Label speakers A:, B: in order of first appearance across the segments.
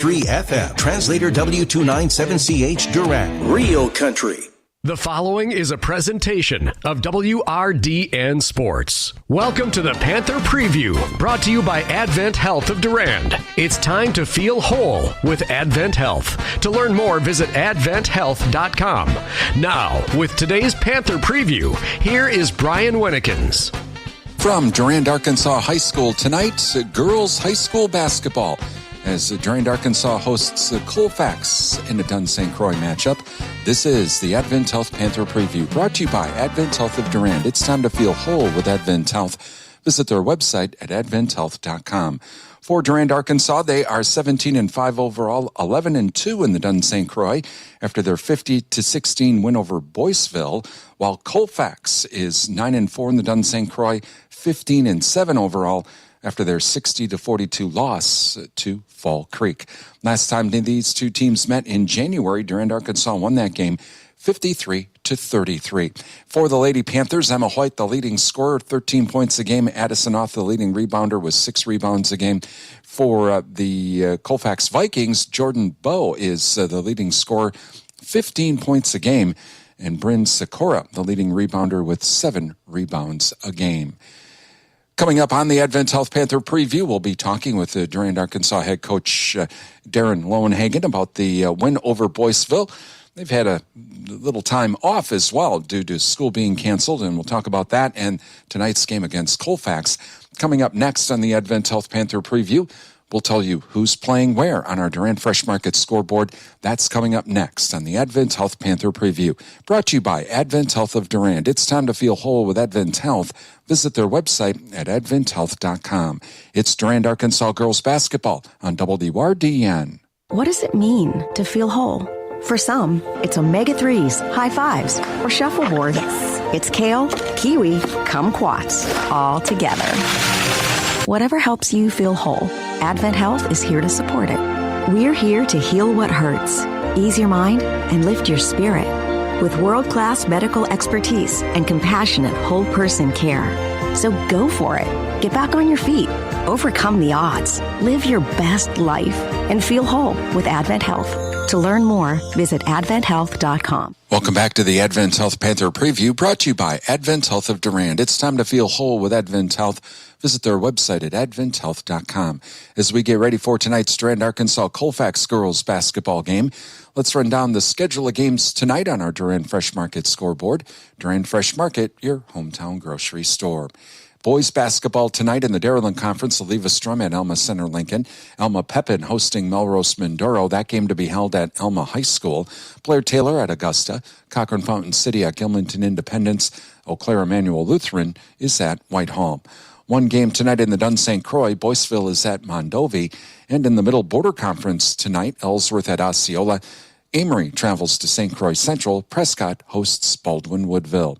A: 3 FM, translator W297CH Durand, Real Country.
B: The following is a presentation of WRDN Sports. Welcome to the Panther Preview, brought to you by Advent Health of Durand. It's time to feel whole with Advent Health. To learn more, visit adventhealth.com. Now, with today's Panther Preview, here is Brian Winnekins.
C: From Durand-Arkansaw High School tonight, girls high school basketball, as Durand-Arkansaw hosts Colfax in a Dunn-St. Croix matchup. This is the Advent Health Panther Preview, brought to you by Advent Health of Durand. It's time to feel whole with Advent Health. Visit their website at adventhealth.com. For Durand-Arkansaw, they are 17-5 overall, 11-2 in the Dunn-St. Croix after their 50-16 win over Boyceville, while Colfax is 9-4 in the Dunn-St. Croix, 15-7 overall after their 60-42 loss to Fall Creek. Last time these two teams met in January, Durand-Arkansaw won that game 53-33. For the Lady Panthers, Emma Hoyt, the leading scorer, 13 points a game. Addison Off, the leading rebounder, with 6 rebounds a game. For the Colfax Vikings, Jordan Bowe is the leading scorer, 15 points a game. And Bryn Sikora, the leading rebounder, with 7 rebounds a game. Coming up on the Advent Health Panther Preview, we'll be talking with the Durand-Arkansaw head coach Darren Lowenhagen about the win over Boyceville. They've had a little time off as well due to school being canceled, and we'll talk about that and tonight's game against Colfax. Coming up next on the Advent Health Panther Preview, we'll tell you who's playing where on our Durand Fresh Market scoreboard. That's coming up next on the Advent Health Panther Preview, brought to you by Advent Health of Durand. It's time to feel whole with Advent Health. Visit their website at adventhealth.com. It's Durand-Arkansaw girls basketball on WRDN.
D: What does it mean to feel whole? For some, it's omega-3s, high fives, or shuffleboard. It's kale, kiwi, kumquats, all together. Whatever helps you feel whole, Advent Health is here to support it. We're here to heal what hurts, ease your mind, and lift your spirit. With world-class medical expertise and compassionate whole-person care. So go for it. Get back on your feet. Overcome the odds. Live your best life. And feel whole with Advent Health. To learn more, visit adventhealth.com.
C: Welcome back to the Advent Health Panther Preview, brought to you by Advent Health of Durand. It's time to feel whole with Advent Health. Visit their website at adventhealth.com. As we get ready for tonight's Durand-Arkansaw Colfax girls basketball game, let's run down the schedule of games tonight on our Durand Fresh Market scoreboard. Durand Fresh Market, your hometown grocery store. Boys basketball tonight in the Dairyland Conference, Levistrom at Elma Center Lincoln. Elma Pepin hosting Melrose Mindoro. That game to be held at Elma High School. Blair Taylor at Augusta. Cochrane Fountain City at Gilmanton Independence. Eau Claire Emmanuel Lutheran is at Whitehall. One game tonight in the Dunn-St. Croix. Boyceville is at Mondovi. And in the Middle Border Conference tonight, Ellsworth at Osceola. Amory travels to St. Croix Central. Prescott hosts Baldwin Woodville.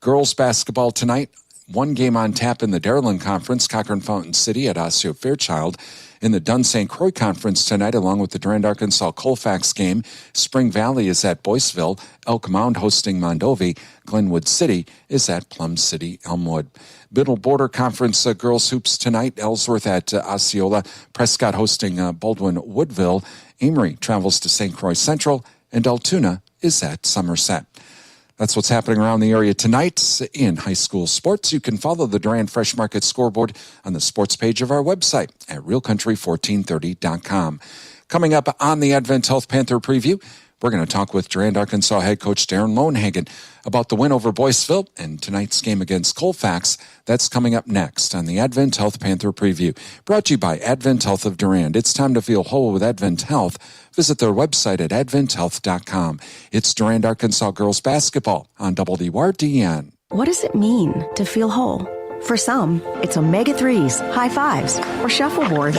C: Girls basketball tonight. One game on tap in the Dairyland Conference, Cochrane Fountain City at Osseo Fairchild. In the Dunn-St. Croix Conference tonight, along with the Durand-Arkansaw Colfax game, Spring Valley is at Boyceville, Elk Mound hosting Mondovi, Glenwood City is at Plum City Elmwood. Middle Border Conference girls hoops tonight, Ellsworth at Osceola, Prescott hosting Baldwin Woodville, Amory travels to St. Croix Central, and Altoona is at Somerset. That's what's happening around the area tonight in high school sports. You can follow the Durand Fresh Market scoreboard on the sports page of our website at realcountry1430.com. Coming up on the Advent Health Panther Preview, we're going to talk with Durand-Arkansaw head coach Darren Lowenhagen about the win over Boyceville and tonight's game against Colfax. That's coming up next on the Advent Health Panther Preview, brought to you by Advent Health of Durand. It's time to feel whole with Advent Health. Visit their website at adventhealth.com. It's Durand-Arkansaw girls basketball on WRDN.
D: What does it mean to feel whole? For some, it's omega-3s, high fives, or shuffleboard.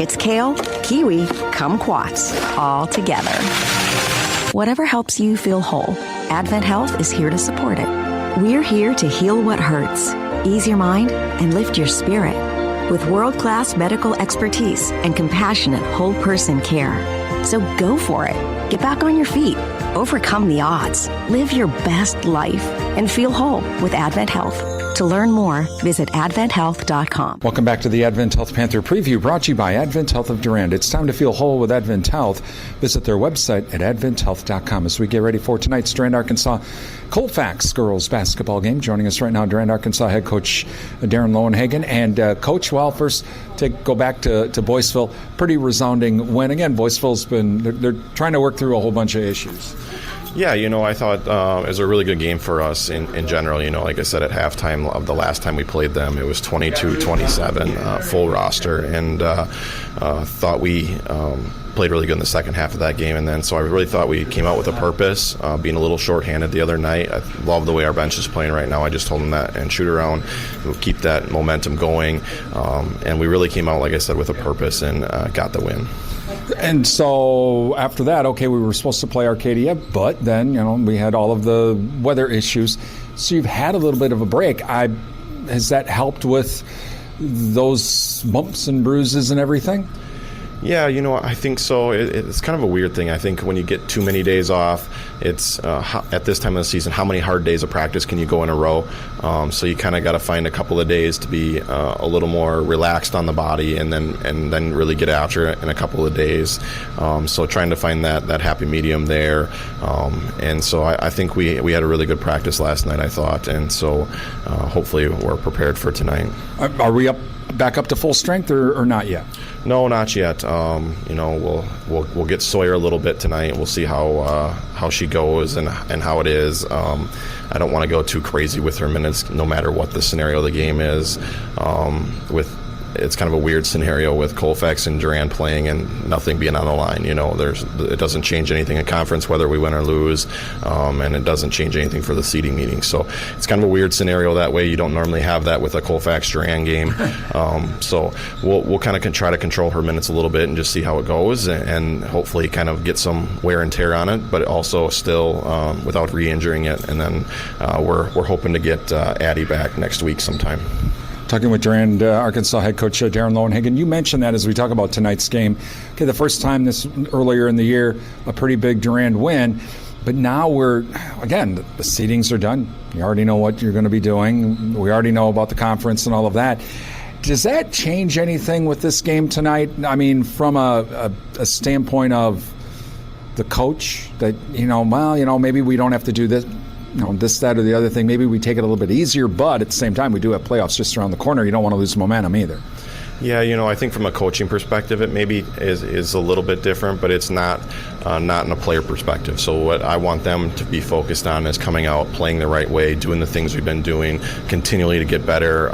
D: It's kale, kiwi, kumquats, all together. Whatever helps you feel whole, Advent Health is here to support it. We're here to heal what hurts, ease your mind, and lift your spirit. With world-class medical expertise and compassionate whole-person care. So go for it. Get back on your feet. Overcome the odds. Live your best life. And feel whole with Advent Health. To learn more, visit adventhealth.com.
C: Welcome back to the Advent Health Panther Preview, brought to you by Advent Health of Durand. It's time to feel whole with Advent Health. Visit their website at adventhealth.com as we get ready for tonight's Durand-Arkansaw Colfax girls basketball game. Joining us right now, Durand-Arkansaw head coach Darren Lowenhagen. And Coach, well, first go back to Boyceville. Pretty resounding win. Again, Boyceville's they're trying to work through a whole bunch of issues.
E: Yeah, I thought it was a really good game for us in general. Like I said, at halftime of the last time we played them, it was 22-27, full roster, and thought we played really good in the second half of that game. And then so I really thought we came out with a purpose, being a little shorthanded the other night. I love the way our bench is playing right now. I just told them that and shoot around, we'll keep that momentum going. And we really came out, like I said, with a purpose and got the win.
C: And so after that, okay, we were supposed to play Arcadia, but then, we had all of the weather issues. So you've had a little bit of a break. Has that helped with those bumps and bruises and everything?
E: Yeah, I think so. It's kind of a weird thing. I think when you get too many days off, it's at this time of the season, how many hard days of practice can you go in a row? So you kind of got to find a couple of days to be a little more relaxed on the body, and then really get after it in a couple of days. So trying to find that happy medium there. And so I think we had a really good practice last night, I thought, and so hopefully we're prepared for tonight.
C: Are we back up to full strength or not yet?
E: No, not yet. We'll get Sawyer a little bit tonight. We'll see how she goes and how it is. I don't want to go too crazy with her minutes, no matter what the scenario of the game is. It's kind of a weird scenario with Colfax and Durand playing and nothing being on the line. It doesn't change anything in conference whether we win or lose, and it doesn't change anything for the seeding meeting. So it's kind of a weird scenario that way. You don't normally have that with a Colfax-Durand game. So we'll kind of try to control her minutes a little bit and just see how it goes, and hopefully kind of get some wear and tear on it, but also still without re-injuring it. And then we're hoping to get Addie back next week sometime.
C: Talking with Durand-Arkansaw head coach Darren Lowenhagen. You mentioned that as we talk about tonight's game. Okay, the first time earlier in the year, a pretty big Durand win. But now the seedings are done. You already know what you're going to be doing. We already know about the conference and all of that. Does that change anything with this game tonight? I mean, from a standpoint of the coach, that, maybe we don't have to do this. This, that, or the other thing. Maybe we take it a little bit easier, but at the same time, we do have playoffs just around the corner. You don't want to lose momentum either.
E: Yeah, I think from a coaching perspective, it maybe is a little bit different, but it's not in a player perspective. So what I want them to be focused on is coming out, playing the right way, doing the things we've been doing, continually to get better,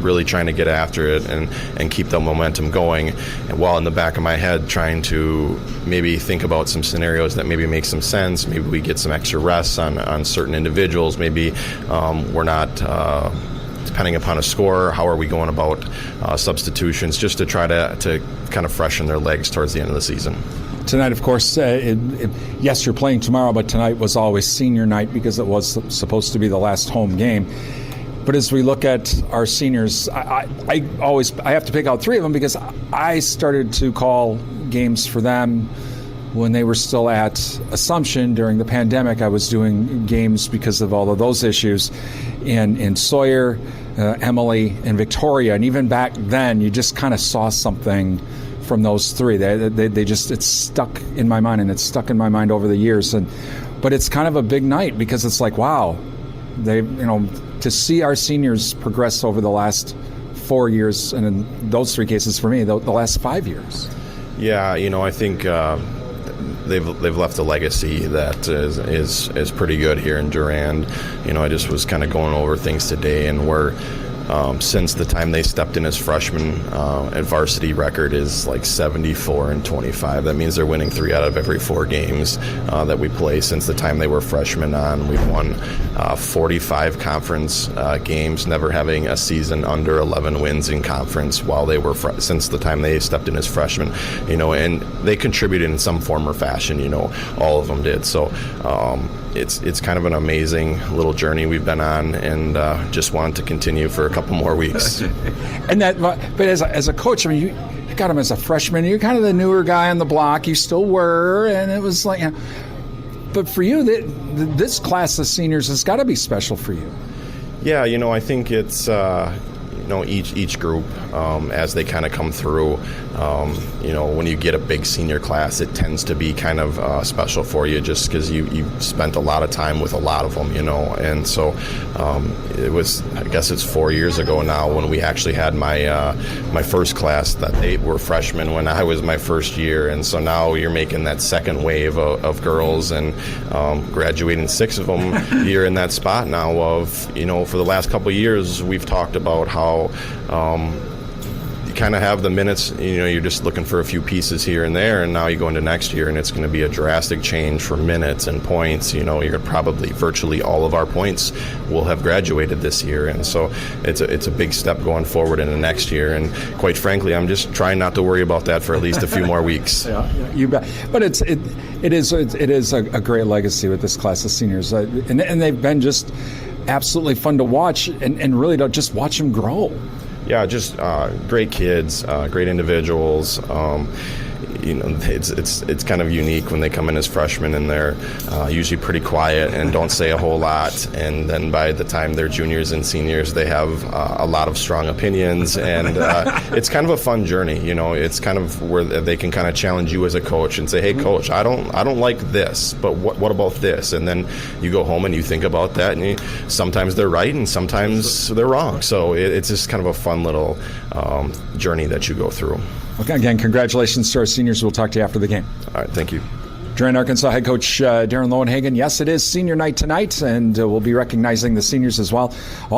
E: really trying to get after it and keep the momentum going. And while in the back of my head, trying to maybe think about some scenarios that maybe make some sense. Maybe we get some extra rests on certain individuals. Maybe we're not. Depending upon a score, how are we going about substitutions, just to try to kind of freshen their legs towards the end of the season.
C: Tonight, of course, yes, you're playing tomorrow, but tonight was always senior night because it was supposed to be the last home game. But as we look at our seniors, I have to pick out three of them because I started to call games for them when they were still at Assumption during the pandemic. I was doing games because of all of those issues in Sawyer, Emily, and Victoria. And even back then, you just kind of saw something from those three. It's stuck in my mind, and it's stuck in my mind over the years. But it's kind of a big night because it's like, wow, to see our seniors progress over the last 4 years, and in those three cases for me, the last 5 years.
E: Yeah, I think they've left a legacy that is pretty good here in Durand. I just was kind of going over things today, and we're since the time they stepped in as freshmen, at varsity record is like 74-25. That means they're winning 3 out of every 4 games that we play since the time they were freshmen on. We've won 45 conference games, never having a season under 11 wins in conference while they were since the time they stepped in as freshmen. And they contributed in some form or fashion. All of them did. So it's kind of an amazing little journey we've been on, and just wanted to continue for a couple more weeks.
C: But as a coach, I mean, you got him as a freshman. You're kind of the newer guy on the block. You still were, and it was like, but for you, this class of seniors has got to be special for you.
E: Yeah, I think it's each group as they kind of come through. When you get a big senior class, it tends to be kind of special for you just because you've spent a lot of time with a lot of them, And so it was, I guess it's 4 years ago now when we actually had my first class that they were freshmen when I was my first year. And so now you're making that second wave of girls and graduating 6 of them. You're in that spot now of, for the last couple of years, we've talked about how you kind of have the minutes, you're just looking for a few pieces here and there, and now you go into next year and it's going to be a drastic change for minutes and points. You're probably virtually all of our points will have graduated this year, and so it's a big step going forward into next year. And quite frankly, I'm just trying not to worry about that for at least a few more weeks.
F: Yeah, you bet. But it is a great legacy with this class of seniors, and they've been just absolutely fun to watch, and really to just watch them grow.
E: Yeah, just great kids, great individuals. It's kind of unique when they come in as freshmen and they're usually pretty quiet and don't say a whole lot, and then by the time they're juniors and seniors, they have a lot of strong opinions, and it's kind of a fun journey. It's kind of where they can kind of challenge you as a coach and say, "Hey, coach, I don't like this, but what about this?" And then you go home and you think about that, and sometimes they're right and sometimes they're wrong. So it's just kind of a fun little journey that you go through.
F: Okay, again, congratulations to our seniors. We'll talk to you after the game.
E: All right, thank you.
F: Durand-Arkansaw head coach Darren Lowenhagen. Yes, it is senior night tonight, and we'll be recognizing the seniors as well.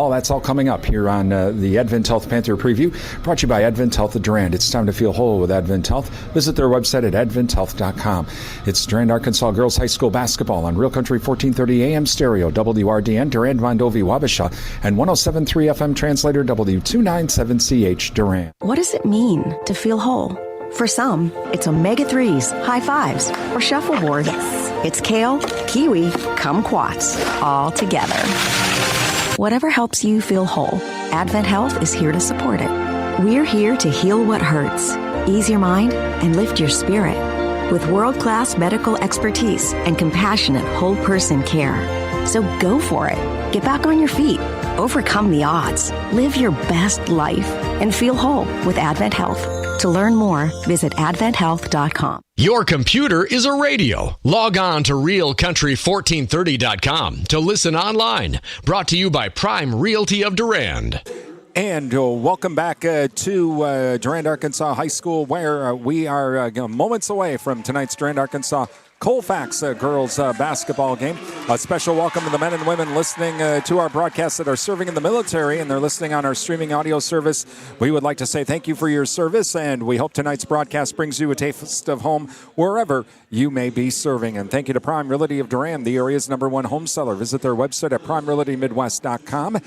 F: That's all coming up here on the Advent Health Panther Preview, brought to you by Advent Health of Durand. It's time to feel whole with Advent Health. Visit their website at adventhealth.com. It's Durand-Arkansaw Girls High School basketball on Real Country 1430 AM stereo, WRDN, Durand, Mondovi, Wabasha, and 107.3 FM translator, W297CH, Durand.
D: What does it mean to feel whole? For some, it's omega-3s, high fives, or shuffleboard. It's kale, kiwi, kumquats, all together. Whatever helps you feel whole, Advent Health is here to support it. We're here to heal what hurts, ease your mind, and lift your spirit with world-class medical expertise and compassionate whole person care. So go for it. Get back on your feet. Overcome the odds. Live your best life and feel whole with Advent Health. To learn more, visit adventhealth.com.
B: Your computer is a radio. Log on to realcountry1430.com to listen online. Brought to you by Prime Realty of Durand.
F: And welcome back to Durand-Arkansaw High School, where we are moments away from tonight's Durand-Arkansaw Colfax girls basketball game. A special welcome to the men and women listening to our broadcasts that are serving in the military, and they're listening on our streaming audio service. We would like to say thank you for your service, and we hope tonight's broadcast brings you a taste of home wherever you may be serving. And thank you to Prime Realty of Durand, the area's #1 home seller. Visit their website at primerealtymidwest.com.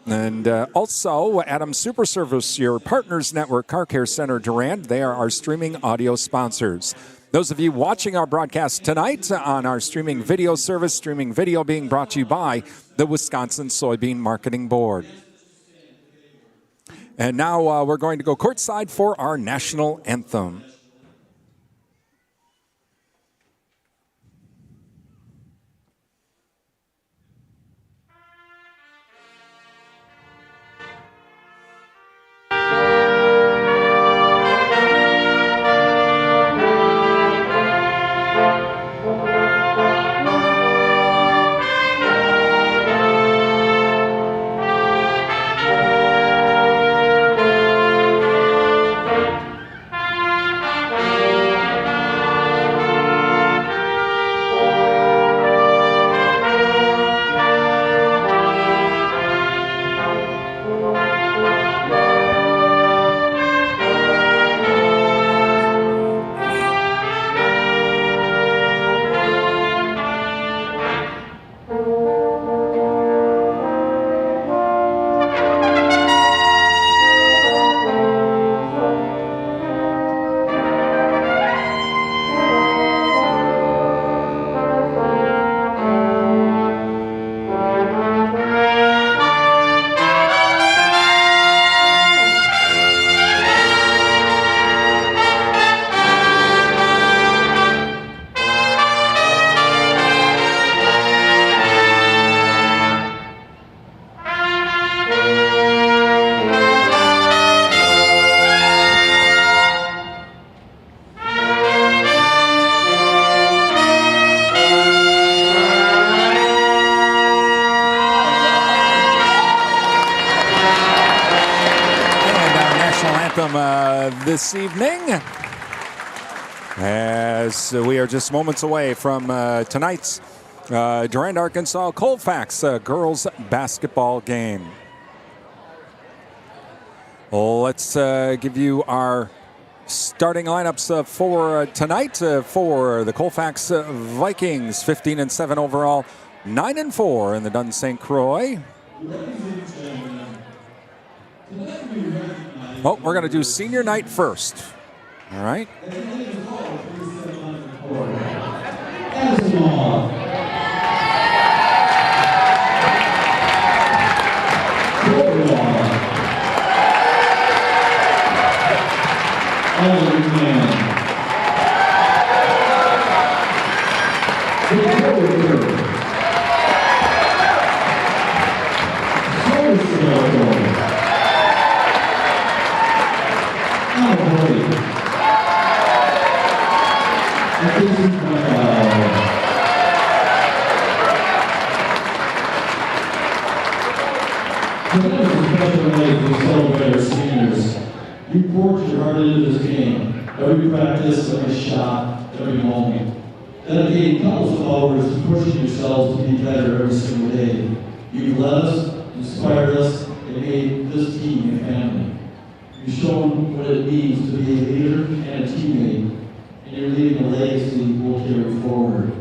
F: And also, Adam Super Service, your Partners Network Car Care Center, Durand. They are our streaming audio sponsors. Those of you watching our broadcast tonight on our streaming video service, streaming video being brought to you by the Wisconsin Soybean Marketing Board. And now we're going to go courtside for our national anthem. this evening, as we are just moments away from tonight's Durand-Arkansaw Colfax girls basketball game. Let's give you our starting lineups for tonight for the Colfax Vikings. 15-7 overall, 9-4 in the Dun St. Croix. Oh, we're going to do senior night first. All right.
G: You poured your heart into this game. Every practice, every shot, every moment. Dedicating countless hours to pushing yourselves to be better every single day. You've led us, inspired us, and made this team a family. You've shown what it means to be a leader and a teammate, and you're leaving a legacy we'll carry forward.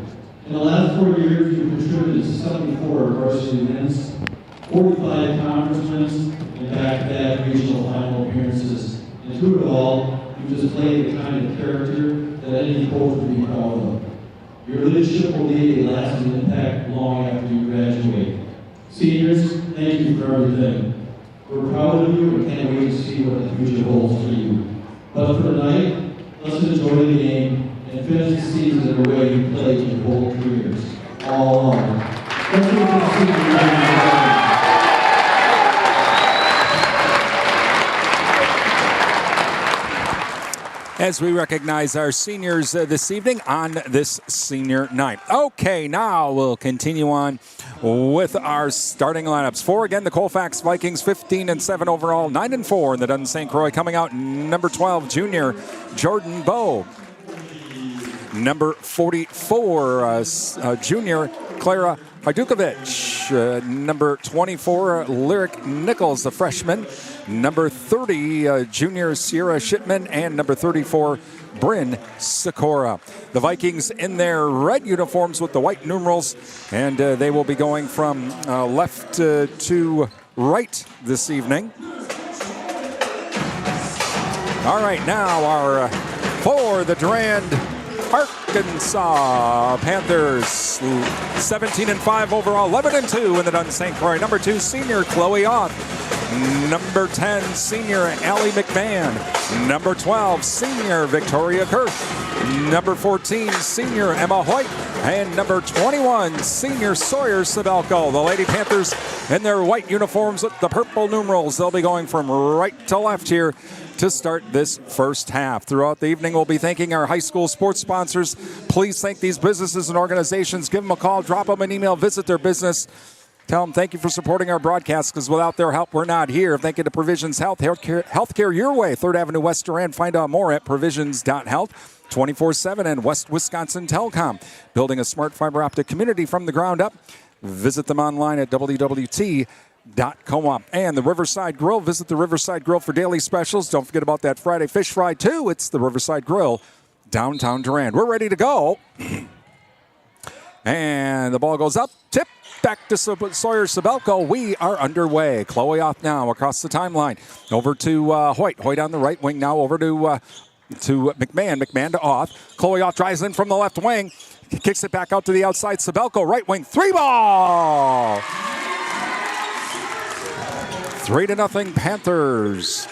G: In the last 4 years, you've contributed to 74 varsity wins, 45 conference wins, and back-to-back regional final appearances. And through it all, you've displayed the kind of character that any coach would be proud of. Your leadership will leave a lasting impact long after you graduate. Seniors, thank you for everything. We're proud of you and can't wait to see what the future holds for you. But for tonight, let's enjoy the game and finish the season in the way you played your whole careers. All along. Let's look at the senior.
F: As we recognize our seniors this evening on this senior night. Okay, now we'll continue on with our starting lineups. For again, the Colfax Vikings, 15-7 overall, 9-4 in the Dun St. Croix. Coming out, number 12, junior Jordan Bowe. Number 44, junior Clara Hadukovic. Number 24, Lyric Nichols, the freshman. Number 30, junior Sierra Shipman, and number 34, Bryn Sikora. The Vikings in their red uniforms with the white numerals, and they will be going from left to right this evening. All right, now our for the Durand-Arkansaw Panthers, 17-5 overall, 11-2 in the Dun St. Croix. Number 2, senior Chloe Ott. Number 10, senior Allie McMahon. Number 12, senior Victoria Kirk. Number 14, senior Emma Hoyt. And number 21, senior Sawyer Sabelko. The Lady Panthers in their white uniforms with the purple numerals. They'll be going from right to left here to start this first half. Throughout the evening, we'll be thanking our high school sports sponsors. Please thank these businesses and organizations. Give them a call, drop them an email, visit their business. Tell them thank you for supporting our broadcast, because without their help, we're not here. Thank you to Provisions Health, healthcare your way. 3rd Avenue West Durand. Find out more at provisions.health, 24/7, and West Wisconsin Telecom. Building a smart fiber optic community from the ground up. Visit them online at www.coop. And the Riverside Grill. Visit the Riverside Grill for daily specials. Don't forget about that Friday fish fry, too. It's the Riverside Grill, downtown Durand. We're ready to go. And the ball goes up, tip. Back to Sawyer Sabelko. We are underway. Chloe off now across the timeline. Over to Hoyt. Hoyt on the right wing now. Over to McMahon. McMahon to Off. Chloe off drives in from the left wing. Kicks it back out to the outside. Sabelko, right wing. 3-ball. 3-0 Panthers.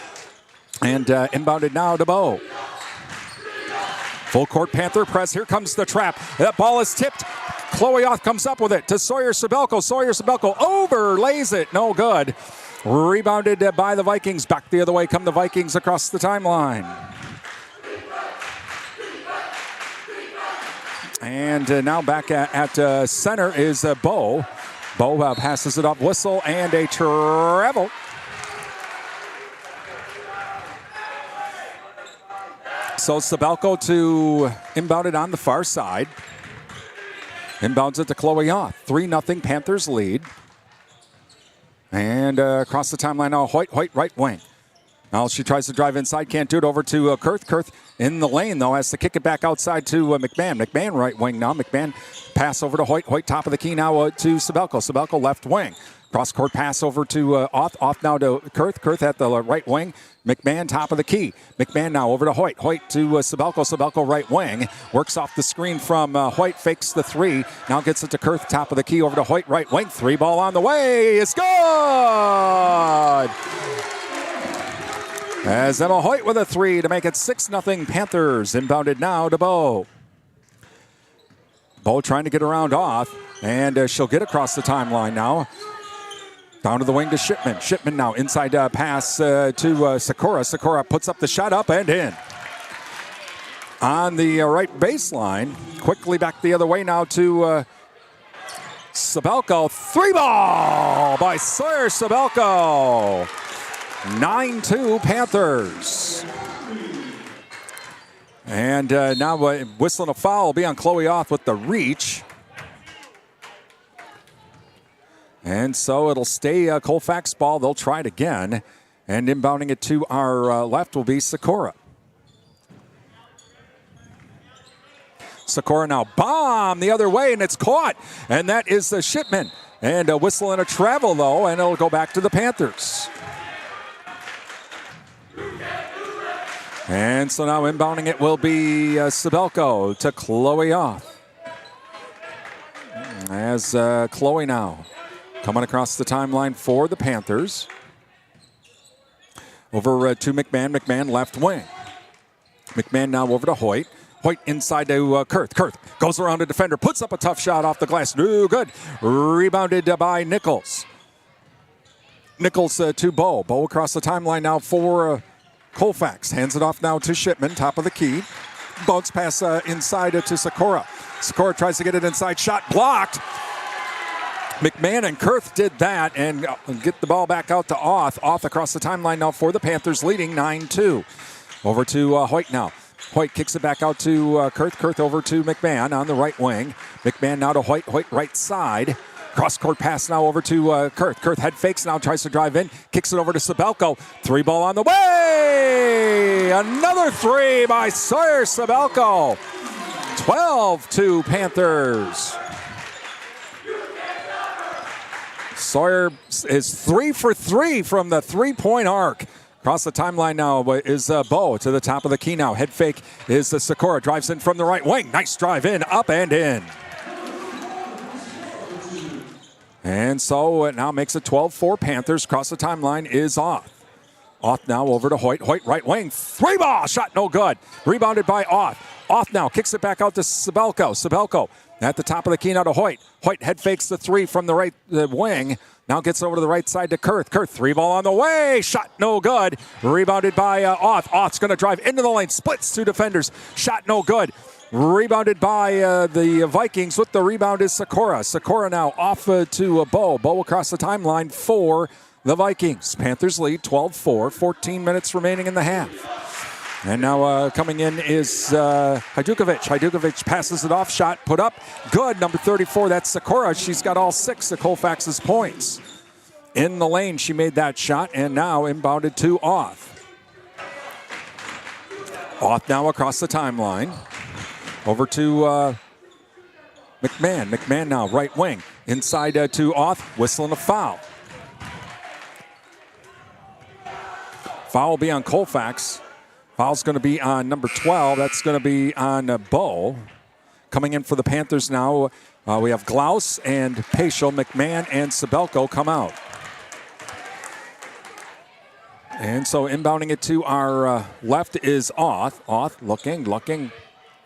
F: And inbounded now to Bowe. Full court Panther press. Here comes the trap. That ball is tipped. Chloe Oth comes up with it to Sawyer Sabelko. Sawyer Sabelko overlays it. No good. Rebounded by the Vikings. Back the other way come the Vikings across the timeline. And now back at center is Bowe. Bowe passes it up. Whistle and a travel. So Sabelko to inbound it on the far side. Inbounds it to Chloe Oth. 3-0 Panthers lead. And across the timeline now, Hoyt right wing. Now she tries to drive inside, can't do it. Over to Kurth. Kurth in the lane, though, has to kick it back outside to McMahon. McMahon right wing now. McMahon pass over to Hoyt. Hoyt top of the key now to Sabelko. Sabelko left wing. Cross-court pass over to Oth. Oth now to Kurth. Kurth at the right wing. McMahon top of the key. McMahon now over to Hoyt. Hoyt to Sabelko. Sabelko right wing. Works off the screen from Hoyt. Fakes the three. Now gets it to Kurth. Top of the key over to Hoyt. Right wing. 3 ball on the way. It's good! As Emma Hoyt with a 3 to make it 6-0 Panthers. Inbounded now to Bo. Bo trying to get around Oth. And she'll get across the timeline now. Down to the wing to Shipman. Shipman now inside pass to Sakura. Sakura puts up the shot, up and in. On the right baseline. Quickly back the other way now to Sabelko. 3 ball by Sawyer Sabelko. 9-2 Panthers. And now whistling a foul will be on Chloe Oth with the reach. And so it'll stay Colfax ball. They'll try it again. And inbounding it to our left will be Sakura. Sakura now bomb the other way, and it's caught. And that is the Shipman. And a whistle and a travel, though, and it'll go back to the Panthers. And so now inbounding it will be Sabelko to Chloe Oth. As Chloe now coming across the timeline for the Panthers. Over to McMahon. McMahon left wing. McMahon now over to Hoyt. Hoyt inside to Kurth. Kurth goes around a defender. Puts up a tough shot off the glass. No good. Rebounded by Nichols. Nichols to Bo. Bo across the timeline now for Colfax. Hands it off now to Shipman. Top of the key. Bounce pass inside to Sakura. Sakura tries to get it inside. Shot blocked. McMahon and Kurth did that and get the ball back out to Oth. Oth across the timeline now for the Panthers, leading 9-2. Over to Hoyt now. Hoyt kicks it back out to Kurth. Kurth over to McMahon on the right wing. McMahon now to Hoyt. Hoyt right side. Cross-court pass now over to Kurth. Kurth head fakes now, tries to drive in. Kicks it over to Sabelko. 3 ball on the way! Another 3 by Sawyer Sabelko. 12-2 Panthers. Sawyer is 3 for 3 from the 3-point arc. Across the timeline now is Bo to the top of the key now. Head fake is Sakura. Drives in from the right wing. Nice drive in, up and in. And so it now makes it 12-4 Panthers. Across the timeline is Oth. Oth now over to Hoyt. Hoyt right wing. 3 ball. Shot no good. Rebounded by Oth. Oth now kicks it back out to Sabelko. Sabelko at the top of the key now to Hoyt. Hoyt head fakes the 3 from the right wing. Now gets over to the right side to Kurth. Kurth 3 ball on the way. Shot no good. Rebounded by Oth. Oth's going to drive into the lane. Splits 2 defenders. Shot no good. Rebounded by the Vikings. With the rebound is Sakura. Sakura now off to Bo. Bo across the timeline for the Vikings. Panthers lead 12-4. 14 minutes remaining in the half. And now coming in is Hajdukovic. Hajdukovic passes it off. Shot put up. Good. Number 34. That's Sakura. She's got all 6 of Colfax's points. In the lane, she made that shot. And now inbounded to Oth. Oth now across the timeline. Over to McMahon. McMahon now right wing. Inside to Oth. Whistling a foul. Foul will be on Colfax. Foul's going to be on number 12. That's going to be on Bo. Coming in for the Panthers now, we have Glaus and Paschal. McMahon and Sabelko come out. And so inbounding it to our left is Oth. Oth looking,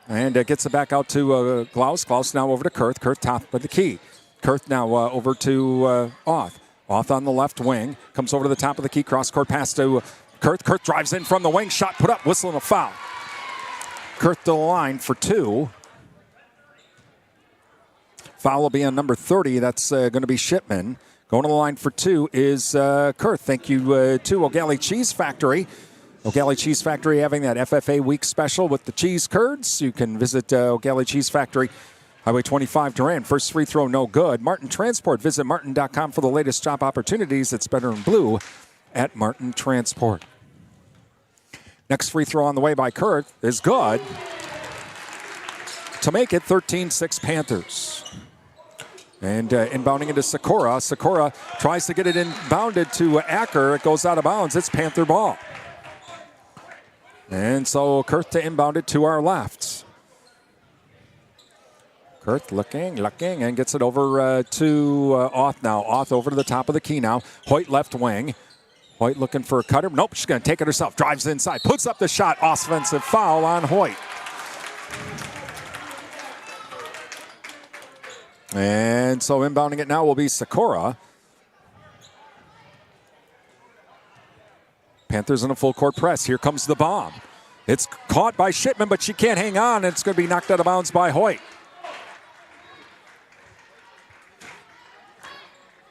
F: and gets it back out to Glaus. Glaus now over to Kurth. Kurth top of the key. Kurth now over to Oth. Oth on the left wing. Comes over to the top of the key. Cross-court pass to Kurth. Kurth drives in from the wing. Shot put up. Whistle and a foul. Kurth to the line for 2. Foul will be on number 30. That's going to be Shipman. Going to the line for 2 is Kurth. Thank you to O'Galley Cheese Factory. O'Galley Cheese Factory having that FFA week special with the cheese curds. You can visit O'Galley Cheese Factory, Highway 25, Durand. First free throw, no good. Martin Transport. Visit martin.com for the latest job opportunities. It's better in blue at Martin Transport. Next free throw on the way by Kurt is good to make it 13-6 Panthers. And inbounding into Sikora. Sikora tries to get it inbounded to Acker. It goes out of bounds. It's Panther ball. And so Kurth to inbound it to our left. Kurth looking, and gets it over to Auth now. Auth over to the top of the key now. Hoyt left wing. Hoyt looking for a cutter. Nope, she's going to take it herself. Drives inside, puts up the shot. Offensive foul on Hoyt. And so inbounding it now will be Sikora. Panthers in a full court press. Here comes the bomb. It's caught by Shipman, but she can't hang on. It's going to be knocked out of bounds by Hoyt.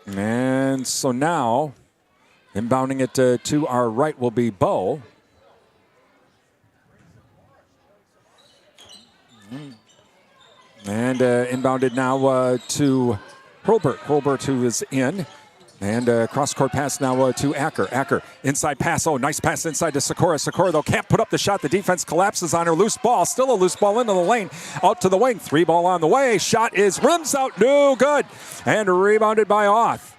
F: And so now, inbounding it to our right will be Bo. And inbounded now to Hurlbert. Hurlbert who is in. And cross-court pass now to Acker. Acker, inside pass. Oh, nice pass inside to Sikora. Sikora, though, can't put up the shot. The defense collapses on her. Loose ball. Still a loose ball into the lane. Out to the wing. 3 ball on the way. Shot is rims out. No good. And rebounded by Auth.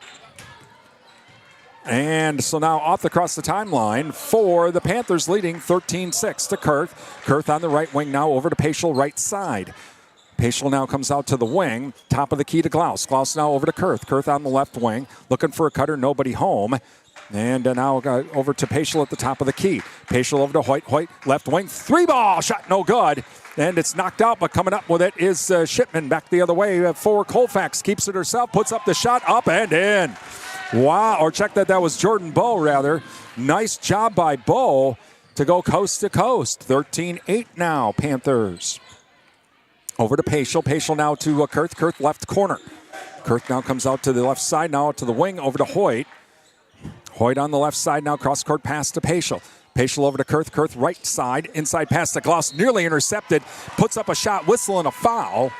F: And so now Auth across the timeline for the Panthers, leading 13-6 to Kurth. Kurth on the right wing now over to Paschal, right side. Paschal now comes out to the wing. Top of the key to Glaus. Glaus now over to Kurth. Kurth on the left wing. Looking for a cutter. Nobody home. And now over to Paschal at the top of the key. Paschal over to Hoyt. Hoyt left wing. 3 ball. Shot no good. And it's knocked out, but coming up with it is Shipman back the other way for Colfax. Keeps it herself. Puts up the shot. Up and in. Wow. Or check that was Jordan Bowe, rather. Nice job by Bowe to go coast to coast. 13-8 now, Panthers. Over to Paschal. Paschal now to Kurth. Kurth left corner. Kurth now comes out to the left side. Now out to the wing. Over to Hoyt. Hoyt on the left side now. Cross-court pass to Paschal. Paschal over to Kurth. Kurth right side. Inside pass to Glaus. Nearly intercepted. Puts up a shot. Whistle and a foul.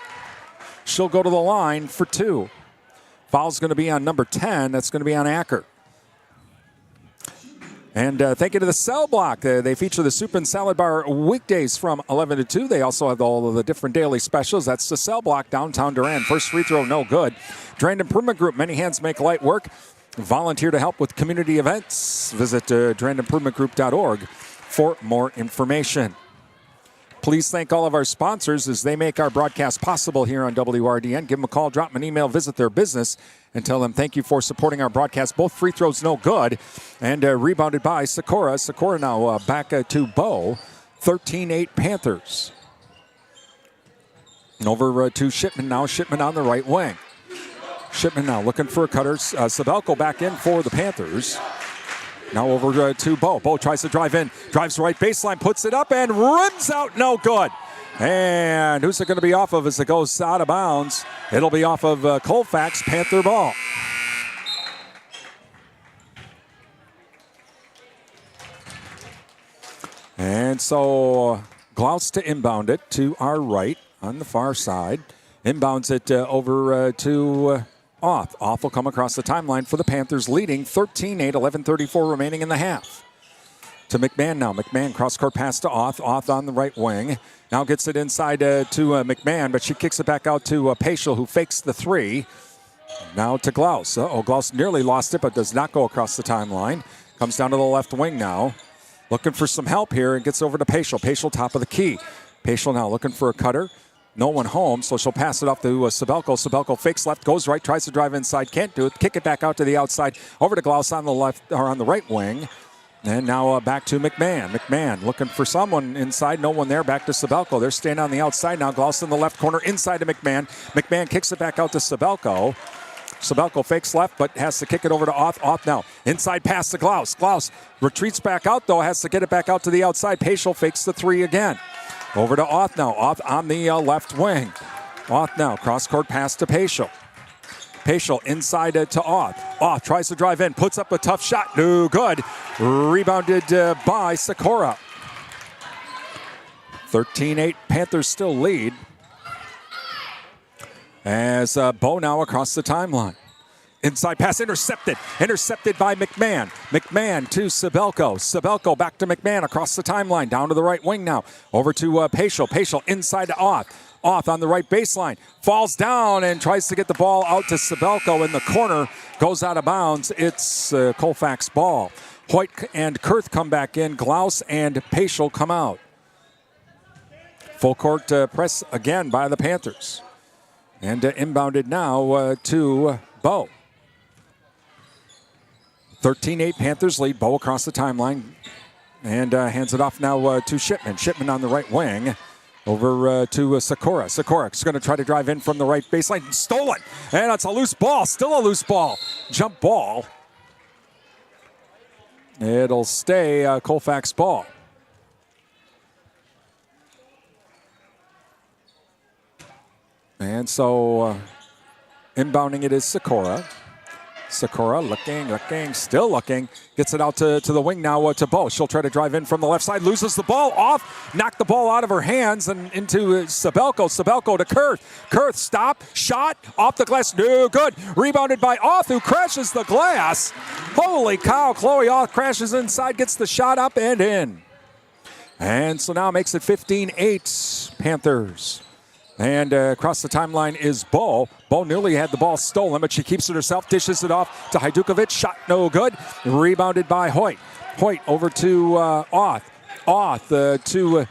F: She'll go to the line for 2. Foul's going to be on number 10. That's going to be on Acker. And thank you to the Cell Block. They feature the Soup and Salad Bar weekdays from 11 to 2. They also have all of the different daily specials. That's the Cell Block, downtown Durand. First free throw, no good. Durand Improvement Group, many hands make light work. Volunteer to help with community events. Visit durandimprovementgroup.org for more information. Please thank all of our sponsors as they make our broadcast possible here on WRDN. Give them a call, drop them an email, visit their business, and tell them thank you for supporting our broadcast. Both free throws no good, and rebounded by Sikora. Sikora now back to Bowe. 13-8 Panthers. And over to Shipman now. Shipman on the right wing. Shipman now looking for a cutter. Sabelko back in for the Panthers. Now over to Bowe. Bowe tries to drive in. Drives right baseline, puts it up, and rims out. No good. And who's it going to be off of as it goes out of bounds? It'll be off of Colfax. Panther ball. And so Glaus to inbound it to our right on the far side. Inbounds it over to Auth. Auth will come across the timeline for the Panthers, leading 13-8, 11:34 remaining in the half. To McMahon now. McMahon cross-court pass to Auth. Auth on the right wing. Now gets it inside to McMahon, but she kicks it back out to Paschal, who fakes the 3. Now to Glaus. Glaus nearly lost it, but does not go across the timeline. Comes down to the left wing now. Looking for some help here and gets over to Paschal. Paschal top of the key. Paschal now looking for a cutter. No one home, so she'll pass it off to Sabelko. Sabelko fakes left, goes right, tries to drive inside, can't do it. Kick it back out to the outside, over to Glaus on the left or on the right wing, and now back to McMahon. McMahon looking for someone inside, no one there. Back to Sabelko. They're staying on the outside now. Glaus in the left corner, inside to McMahon. McMahon kicks it back out to Sabelko. Sabelko fakes left, but has to kick it over to Auth. Auth now inside pass to Glaus. Glaus retreats back out though, has to get it back out to the outside. Paschal fakes the 3 again. Over to Auth now. Auth on the left wing. Auth now. Cross-court pass to Paschal. Paschal inside to Auth. Auth tries to drive in, puts up a tough shot. No good. Rebounded by Sikora. 13-8, Panthers still lead. As Bo now across the timeline. Inside pass intercepted. Intercepted by McMahon. McMahon to Sabelko. Sabelko back to McMahon across the timeline. Down to the right wing now. Over to Paschal. Paschal inside to Auth. Auth on the right baseline. Falls down and tries to get the ball out to Sabelko in the corner. Goes out of bounds. It's Colfax ball. Hoyt and Kurth come back in. Glaus and Paschal come out. Full court press again by the Panthers. And inbounded now to Bo. 13-8 Panthers lead. Bo across the timeline and hands it off now to Shipman. Shipman on the right wing over to Sikora. Sikora's going to try to drive in from the right baseline. Stolen. And it's a loose ball. Still a loose ball. Jump ball. It'll stay Colfax ball. And so inbounding it is Sikora. Sikora looking, still looking. Gets it out to the wing now to Bo. She'll try to drive in from the left side. Loses the ball off. Knocked the ball out of her hands and into Sabelko. Sabelko to Kurth. Kurth stop. Shot. Off the glass. No good. Rebounded by Auth, who crashes the glass. Holy cow. Chloe Auth crashes inside. Gets the shot up and in. And so now makes it 15-8 Panthers. And across the timeline is Bo. Bo nearly had the ball stolen, but she keeps it herself, dishes it off to Hajdukovic. Shot no good. Rebounded by Hoyt. Hoyt over to Auth. Auth to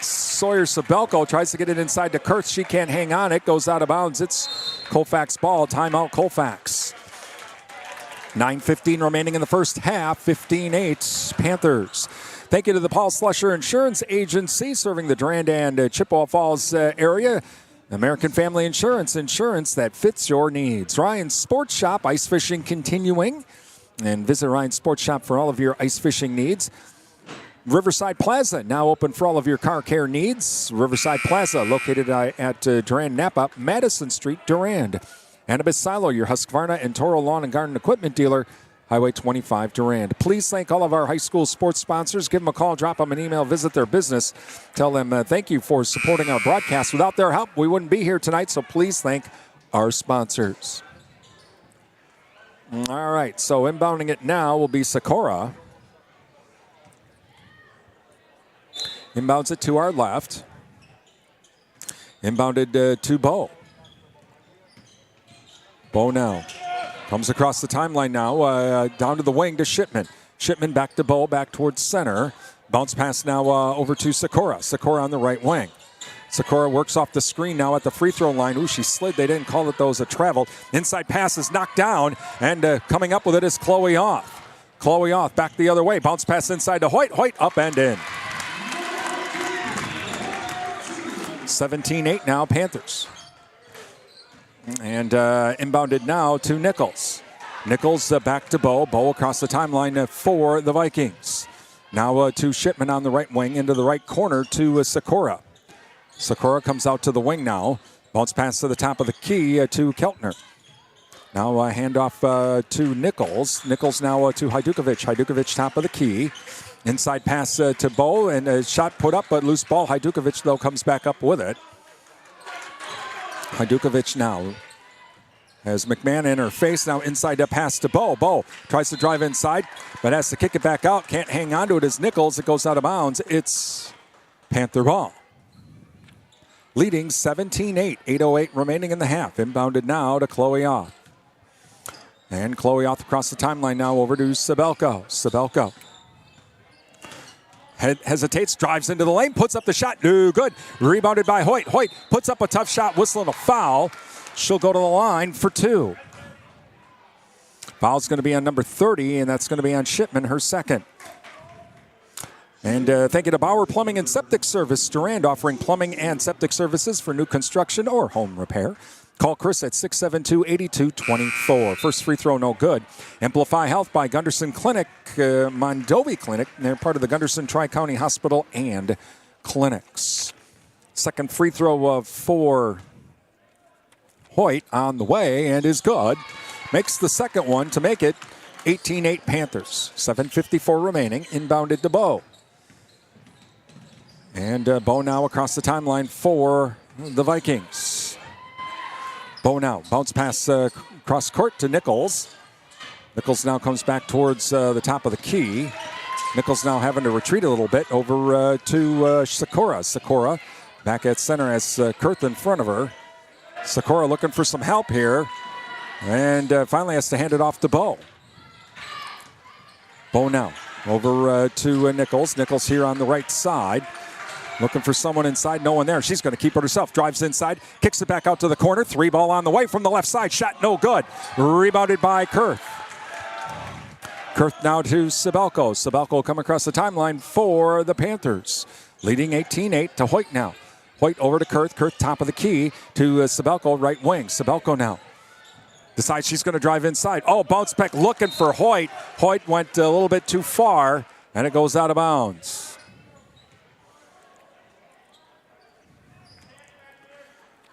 F: Sawyer Sabelko. Tries to get it inside to Kurth. She can't hang on. It goes out of bounds. It's Colfax ball. Timeout Colfax. 9:15 remaining in the first half. 15-8 Panthers. Thank you to the Paul Slusher Insurance Agency, serving the Durand and Chippewa Falls area. American Family Insurance, insurance that fits your needs. Ryan's Sports Shop, ice fishing continuing. And visit Ryan's Sports Shop for all of your ice fishing needs. Riverside Plaza, now open for all of your car care needs. Riverside Plaza, located at Durand Napa, Madison Street, Durand. Annabis Silo, your Husqvarna and Toro Lawn and Garden Equipment dealer. Highway 25 Durand. Please thank all of our high school sports sponsors. Give them a call, drop them an email, visit their business. Tell them thank you for supporting our broadcast. Without their help, we wouldn't be here tonight, so please thank our sponsors. All right, so inbounding it now will be Sikora. Inbounds it to our left. Inbounded to Bo. Bo now. Comes across the timeline now, down to the wing to Shipman. Shipman back to Bo, back towards center. Bounce pass now over to Sikora. Sikora on the right wing. Sikora works off the screen now at the free throw line. Ooh, she slid. They didn't call it, though, as a travel. Inside pass is knocked down, and coming up with it is Chloe Auth. Chloe Auth back the other way. Bounce pass inside to Hoyt. Hoyt up and in. 17-8 now, Panthers. And inbounded now to Nichols. Nichols back to Bo. Bo across the timeline for the Vikings. Now to Shipman on the right wing into the right corner to Sikora. Sikora comes out to the wing now. Bounce pass to the top of the key to Keltner. Now handoff to Nichols. Nichols now to Hajdukovic. Hajdukovic top of the key. Inside pass to Bo and a shot put up but loose ball. Hajdukovic though comes back up with it. Hajdukovic now has McMahon in her face. Now inside a pass to Bo. Bo tries to drive inside, but has to kick it back out. Can't hang on to it as Nichols. It goes out of bounds. It's Panther ball. Leading 17-8. 8:08 remaining in the half. Inbounded now to Chloe Auth. And Chloe Auth across the timeline now over to Sabelko. Sabelko hesitates, drives into the lane, puts up the shot. No good. Rebounded by Hoyt. Hoyt puts up a tough shot, whistling a foul. She'll go to the line for two. Foul's going to be on number 30, and that's going to be on Shipman, her second. And thank you to Bauer Plumbing and Septic Service, Durand, offering plumbing and septic services for new construction or home repair. Call Chris at 672-8224. First free throw, no good. Amplify Health by Gunderson Clinic, Mondovi Clinic. They're part of the Gunderson Tri-County Hospital and Clinics. Second free throw for Hoyt on the way and is good. Makes the second one to make it 18-8 Panthers. 7:54 remaining. Inbounded to Bo. And Bo now across the timeline for the Vikings. Bo now bounce pass cross court to Nichols. Nichols now comes back towards the top of the key. Nichols now having to retreat a little bit over to Sikora. Sikora back at center as Kurth in front of her. Sikora looking for some help here. And finally has to hand it off to Bo. Bo now over to Nichols. Nichols here on the right side. Looking for someone inside, no one there. She's going to keep it herself. Drives inside, kicks it back out to the corner. 3 ball on the way from the left side. Shot no good. Rebounded by Kurth. Kurth now to Sabelko. Sabelko come across the timeline for the Panthers. Leading 18-8 to Hoyt now. Hoyt over to Kurth. Kurth top of the key to Sabelko, right wing. Sabelko now decides she's going to drive inside. Oh, bounce back looking for Hoyt. Hoyt went a little bit too far, and it goes out of bounds.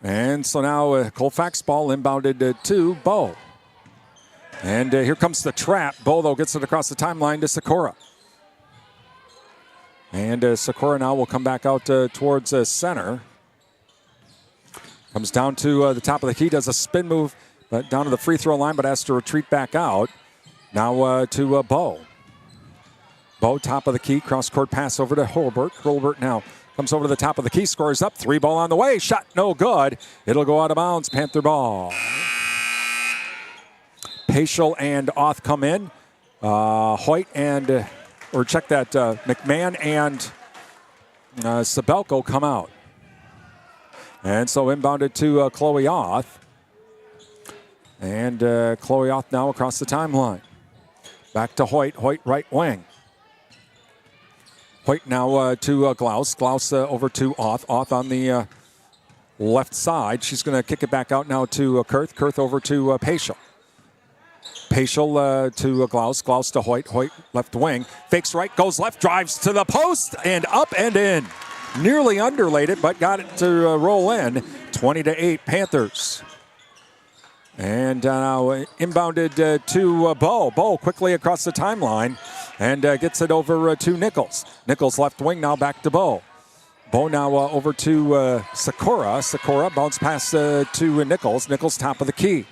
F: And so now Colfax ball inbounded to Bo. And here comes the trap. Bo, though, gets it across the timeline to Sikora. And Sikora now will come back out towards center. Comes down to the top of the key, does a spin move, but down to the free throw line, but has to retreat back out. Now to Bo. Bo, top of the key, cross-court pass over to Hurlburt. Hurlburt now comes over to the top of the key, scores up. 3 ball on the way. Shot no good. It'll go out of bounds. Panther ball. Paschal and Oth come in. Hoyt and, or check that, McMahon and Sabelko come out. And so inbounded to Chloe Oth. And Chloe Oth now across the timeline. Back to Hoyt. Hoyt right wing. Hoyt now to Glaus. Glaus over to Oth. Oth on the left side. She's going to kick it back out now to Kurth. Kurth over to Paschal. Paschal to Glaus. Glaus to Hoyt. Hoyt left wing. Fakes right, goes left, drives to the post, and up and in. Nearly underlaid it, but got it to roll in. 20-8 Panthers. And now inbounded to Bo. Bo quickly across the timeline and gets it over to Nichols. Nichols left wing now back to Bo. Bo now over to Sikora. Sikora bounce pass to Nichols. Nichols top of the key.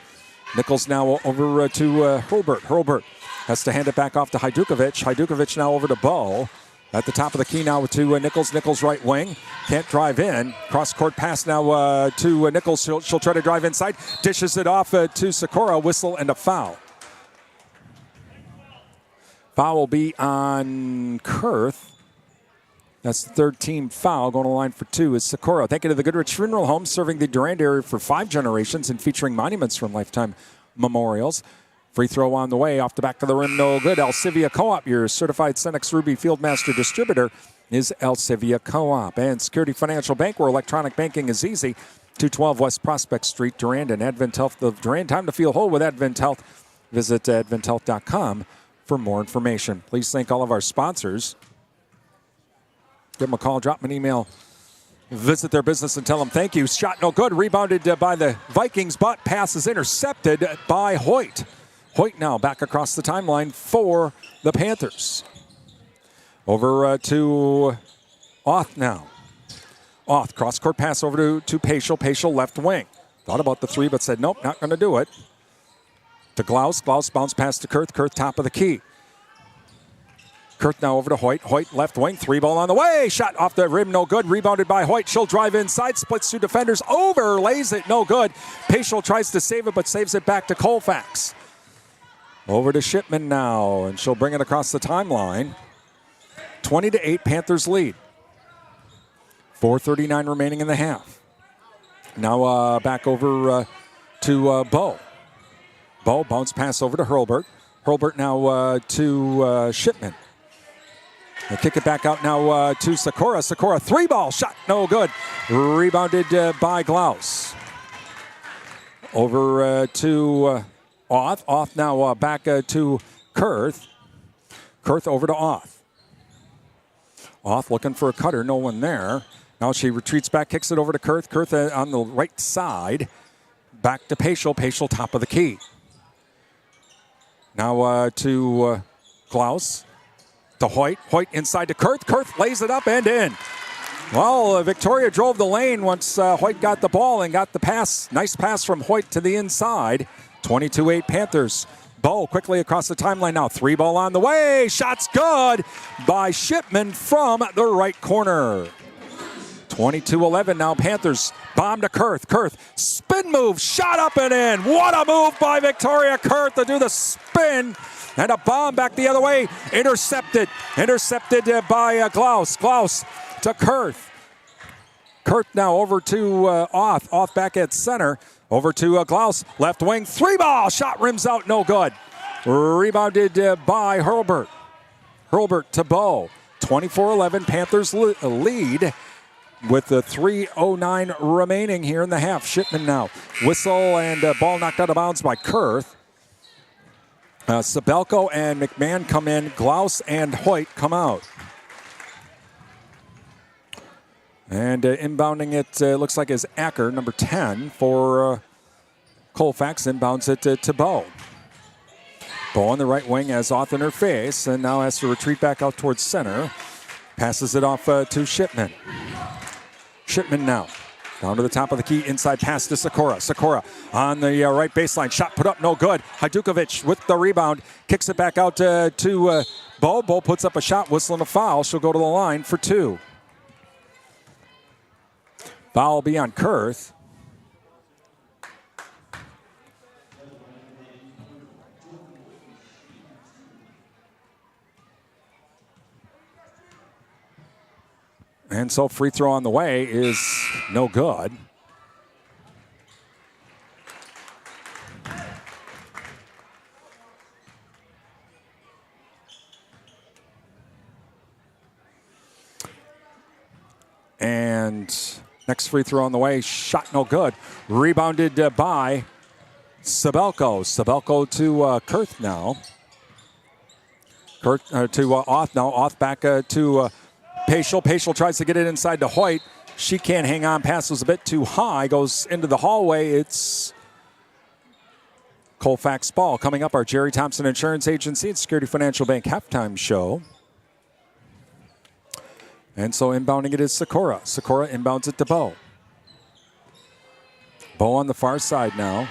F: Nichols now over to Hurlburt. Hurlburt has to hand it back off to Hajdukovic. Hajdukovic now over to Bo. At the top of the key now to Nichols. Nichols right wing. Can't drive in. Cross-court pass now to Nichols. She'll try to drive inside. Dishes it off to Sikora. Whistle and a foul. Foul will be on Kurth. That's the third team foul. Going to the line for 2 is Sikora. Thank you to the Goodrich Funeral Home, serving the Durand area for 5 generations and featuring monuments from Lifetime Memorials. Free throw on the way, off the back of the rim, no good. Alcivia Co-op, your certified Cenex Ruby Fieldmaster distributor, is Alcivia Co-op. And Security Financial Bank, where electronic banking is easy. 212 West Prospect Street, Durand, and Advent Health of Durand. Time to feel whole with Advent Health. Visit adventhealth.com for more information. Please thank all of our sponsors. Give them a call, drop them an email. Visit their business and tell them thank you. Shot no good. Rebounded by the Vikings, but pass is intercepted by Hoyt. Hoyt now back across the timeline for the Panthers. Over to Oth now. Oth, cross-court pass over to Paschal. Paschal left wing. Thought about the 3, but said, nope, not going to do it. To Glaus. Glaus bounce pass to Kurth. Kurth top of the key. Kurth now over to Hoyt. Hoyt left wing. 3 ball on the way. Shot off the rim, no good. Rebounded by Hoyt. She'll drive inside. Splits 2 defenders. Overlays it, no good. Paschal tries to save it, but saves it back to Colfax. Over to Shipman now, and she'll bring it across the timeline. 20-8, Panthers lead. 4:39 remaining in the half. Now back over to Bo. Bo, bounce pass over to Hurlburt. Hurlburt now to Shipman. They kick it back out now to Sikora. Sikora, 3 ball shot, no good. Rebounded by Glaus. Over to Oth. Oth now back to Kurth. Kurth over to Oth. Oth looking for a cutter, no one there. Now she retreats back, kicks it over to Kurth. Kurth on the right side. Back to Paschal. Paschal top of the key. Now to Klaus. To Hoyt. Hoyt inside to Kurth. Kurth lays it up and in. Well, Victoria drove the lane once Hoyt got the ball and got the pass. Nice pass from Hoyt to the inside. 22-8 Panthers. Bo quickly across the timeline now. 3-ball on the way. Shot's good by Shipman from the right corner. 22-11 now Panthers. Bomb to Kurth. Kurth, spin move, shot up and in. What a move by Victoria Kurth to do the spin. And a bomb back the other way. Intercepted by Klaus. Klaus to Kurth. Kurth now over to Oth. Oth back at center. Over to Klaus. Left wing. 3-ball. Shot rims out. No good. Rebounded by Hurlburt. Hurlburt to Bo. 24-11. Panthers lead with the 3:09 remaining here in the half. Shipman now. Whistle and ball knocked out of bounds by Kurth. Sabelko and McMahon come in. Klaus and Hoyt come out. And inbounding it looks like is Acker, number 10 for Colfax. Inbounds it to Bo. Bo on the right wing has Oth in her face and now has to retreat back out towards center. Passes it off to Shipman. Shipman now. Down to the top of the key, inside pass to Sikora. Sikora on the right baseline. Shot put up, no good. Hajdukovic with the rebound. Kicks it back out to Bo. Bo puts up a shot, whistling a foul. She'll go to the line for 2. Foul will be on Kurth. And so free throw on the way is no good. And next free throw on the way, shot no good. Rebounded by Sabelko. Sabelko to Kurth now. Kurth to Oth now. Oth back to Paschal. Paschal tries to get it inside to Hoyt. She can't hang on. Pass was a bit too high. Goes into the hallway. It's Colfax ball. Coming up, our Jerry Thompson Insurance Agency and Security Financial Bank halftime show. And so inbounding it is Sikora. Sikora inbounds it to Bo. Bo on the far side now.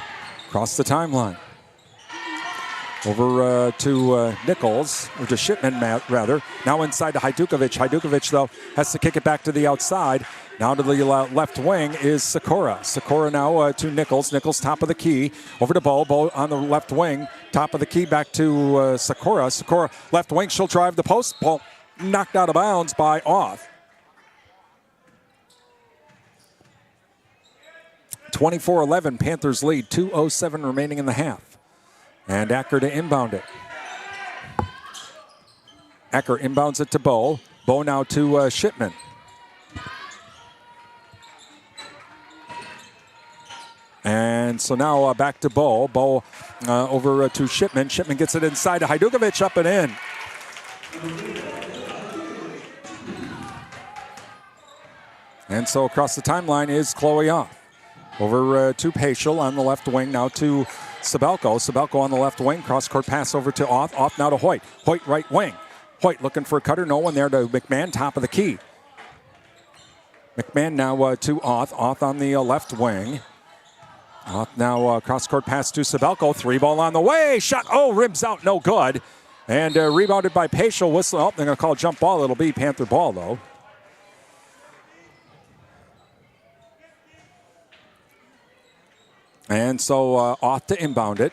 F: Across the timeline. Over to Nichols, or to Shipman, rather. Now inside to Hajdukovic. Hajdukovic, though, has to kick it back to the outside. Now to the left wing is Sikora. Sikora now to Nichols. Nichols top of the key. Over to Bo. Bo on the left wing. Top of the key back to Sikora. Sikora left wing. She'll drive the post. Ball knocked out of bounds by Oth. 24-11, Panthers lead. 2:07 remaining in the half. And Acker to inbound it. Acker inbounds it to Bo. Bo now to Shipman. And so now back to Bo. Bo over to Shipman. Shipman gets it inside to Hajdukovic, up and in. And so across the timeline is Chloe Oth. Over to Paschal on the left wing. Now to Sabelko. Sabelko on the left wing. Cross-court pass over to Oth. Oth now to Hoyt. Hoyt right wing. Hoyt looking for a cutter. No one there to McMahon. Top of the key. McMahon now to Oth. Oth on the left wing. Oth now cross-court pass to Sabelko. 3-ball on the way. Shot. Oh, rims out. No good. And rebounded by Paschal. Whistle. Oh, they're going to call jump ball. It'll be Panther ball, though. And so Oth to inbound it.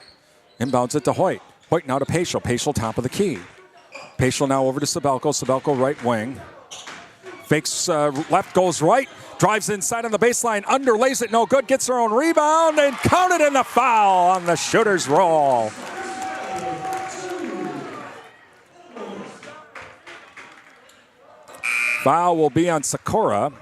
F: Inbounds it to Hoyt. Hoyt now to Paschal. Paschal top of the key. Paschal now over to Sabelko. Sabelko right wing. Fakes left, goes right. Drives inside on the baseline. Underlays it, no good. Gets her own rebound and counted in the foul on the shooter's roll. Foul will be on Sikora.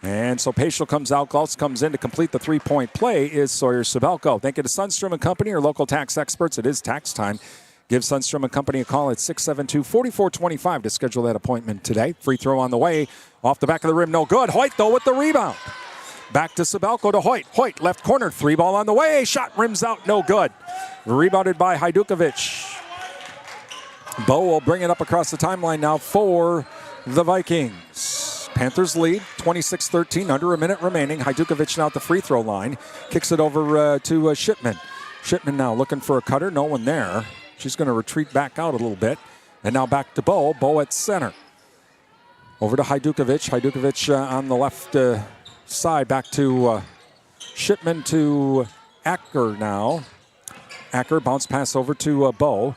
F: And so Paschal comes out. Klaus comes in to complete the three-point play is Sawyer Sabelko. Thank you to Sundstrom & Company, your local tax experts. It is tax time. Give Sundstrom & Company a call at 672-4425 to schedule that appointment today. Free throw on the way. Off the back of the rim, no good. Hoyt, though, with the rebound. Back to Sabelko to Hoyt. Hoyt, left corner, 3 ball on the way. Shot rims out, no good. Rebounded by Hajdukovic. Bo will bring it up across the timeline now for the Vikings. Panthers lead, 26-13, under a minute remaining. Hajdukovic now at the free throw line. Kicks it over to Shipman. Shipman now looking for a cutter, no one there. She's going to retreat back out a little bit. And now back to Bo. Bo at center. Over to Hajdukovic. Hajdukovic on the left side. Back to Shipman to Acker now. Acker bounce pass over to Bo.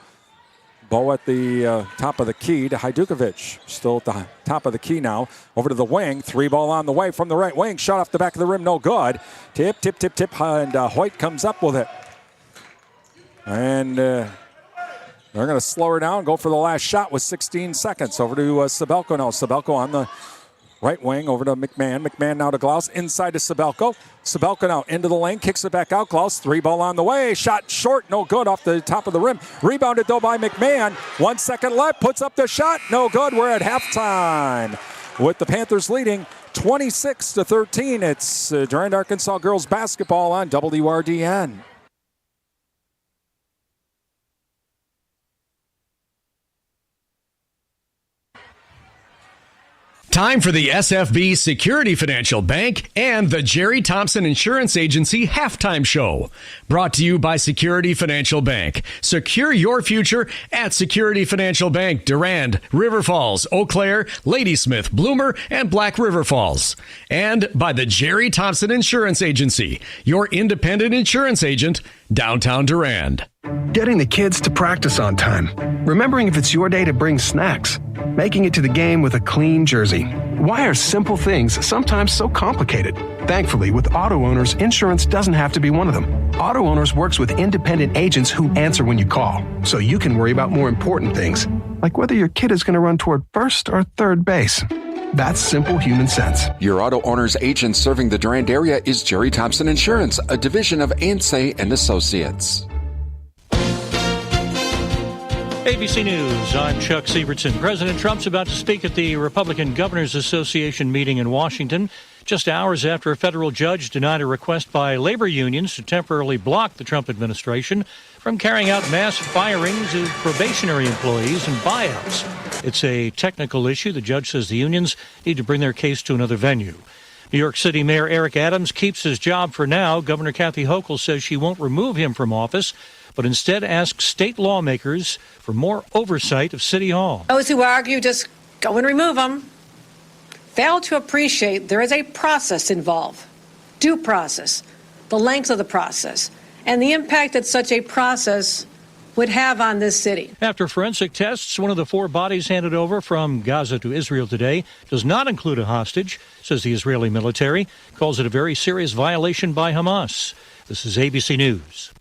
F: Bo at the top of the key to Hajdukovic. Still at the top of the key now. Over to the wing. 3 ball on the way from the right wing. Shot off the back of the rim. No good. Tip. And Hoyt comes up with it. And they're going to slow her down. Go for the last shot with 16 seconds. Over to Sabelko now. Sabelko on the right wing. Over to McMahon. McMahon now to Glaus. Inside to Sabelko. Sabelko now into the lane. Kicks it back out. Glaus, 3 ball on the way. Shot short. No good off the top of the rim. Rebounded though by McMahon. 1 second left. Puts up the shot. No good. We're at halftime. With the Panthers leading 26-13. It's Durand-Arkansaw girls basketball on WRDN.
B: Time for the SFB Security Financial Bank and the Jerry Thompson Insurance Agency Halftime Show. Brought to you by Security Financial Bank. Secure your future at Security Financial Bank, Durand, River Falls, Eau Claire, Ladysmith, Bloomer, and Black River Falls. And by the Jerry Thompson Insurance Agency, your independent insurance agent, downtown Durand.
H: Getting the kids to practice on time. Remembering if it's your day to bring snacks. Making it to the game with a clean jersey. Why are simple things sometimes so complicated? Thankfully, with Auto Owners, insurance doesn't have to be one of them. Auto Owners works with independent agents who answer when you call, so you can worry about more important things, like whether your kid is going to run toward first or third base. That's simple human sense.
C: Your Auto Owners agent serving the Durand area is Jerry Thompson Insurance, a division of Ansay and Associates.
I: ABC News, I'm Chuck Siebertson. President Trump's about to speak at the Republican Governors Association meeting in Washington, just hours after a federal judge denied a request by labor unions to temporarily block the Trump administration from carrying out mass firings of probationary employees and buyouts. It's a technical issue. The judge says the unions need to bring their case to another venue. New York City Mayor Eric Adams keeps his job for now. Governor Kathy Hochul says she won't remove him from office, but instead asks state lawmakers for more oversight of City Hall.
J: Those who argue just go and remove them fail to appreciate there is a process involved, due process, the length of the process, and the impact that such a process would have on this city.
I: After forensic tests, one of the 4 bodies handed over from Gaza to Israel today does not include a hostage, says the Israeli military, calls it a very serious violation by Hamas. This is ABC News.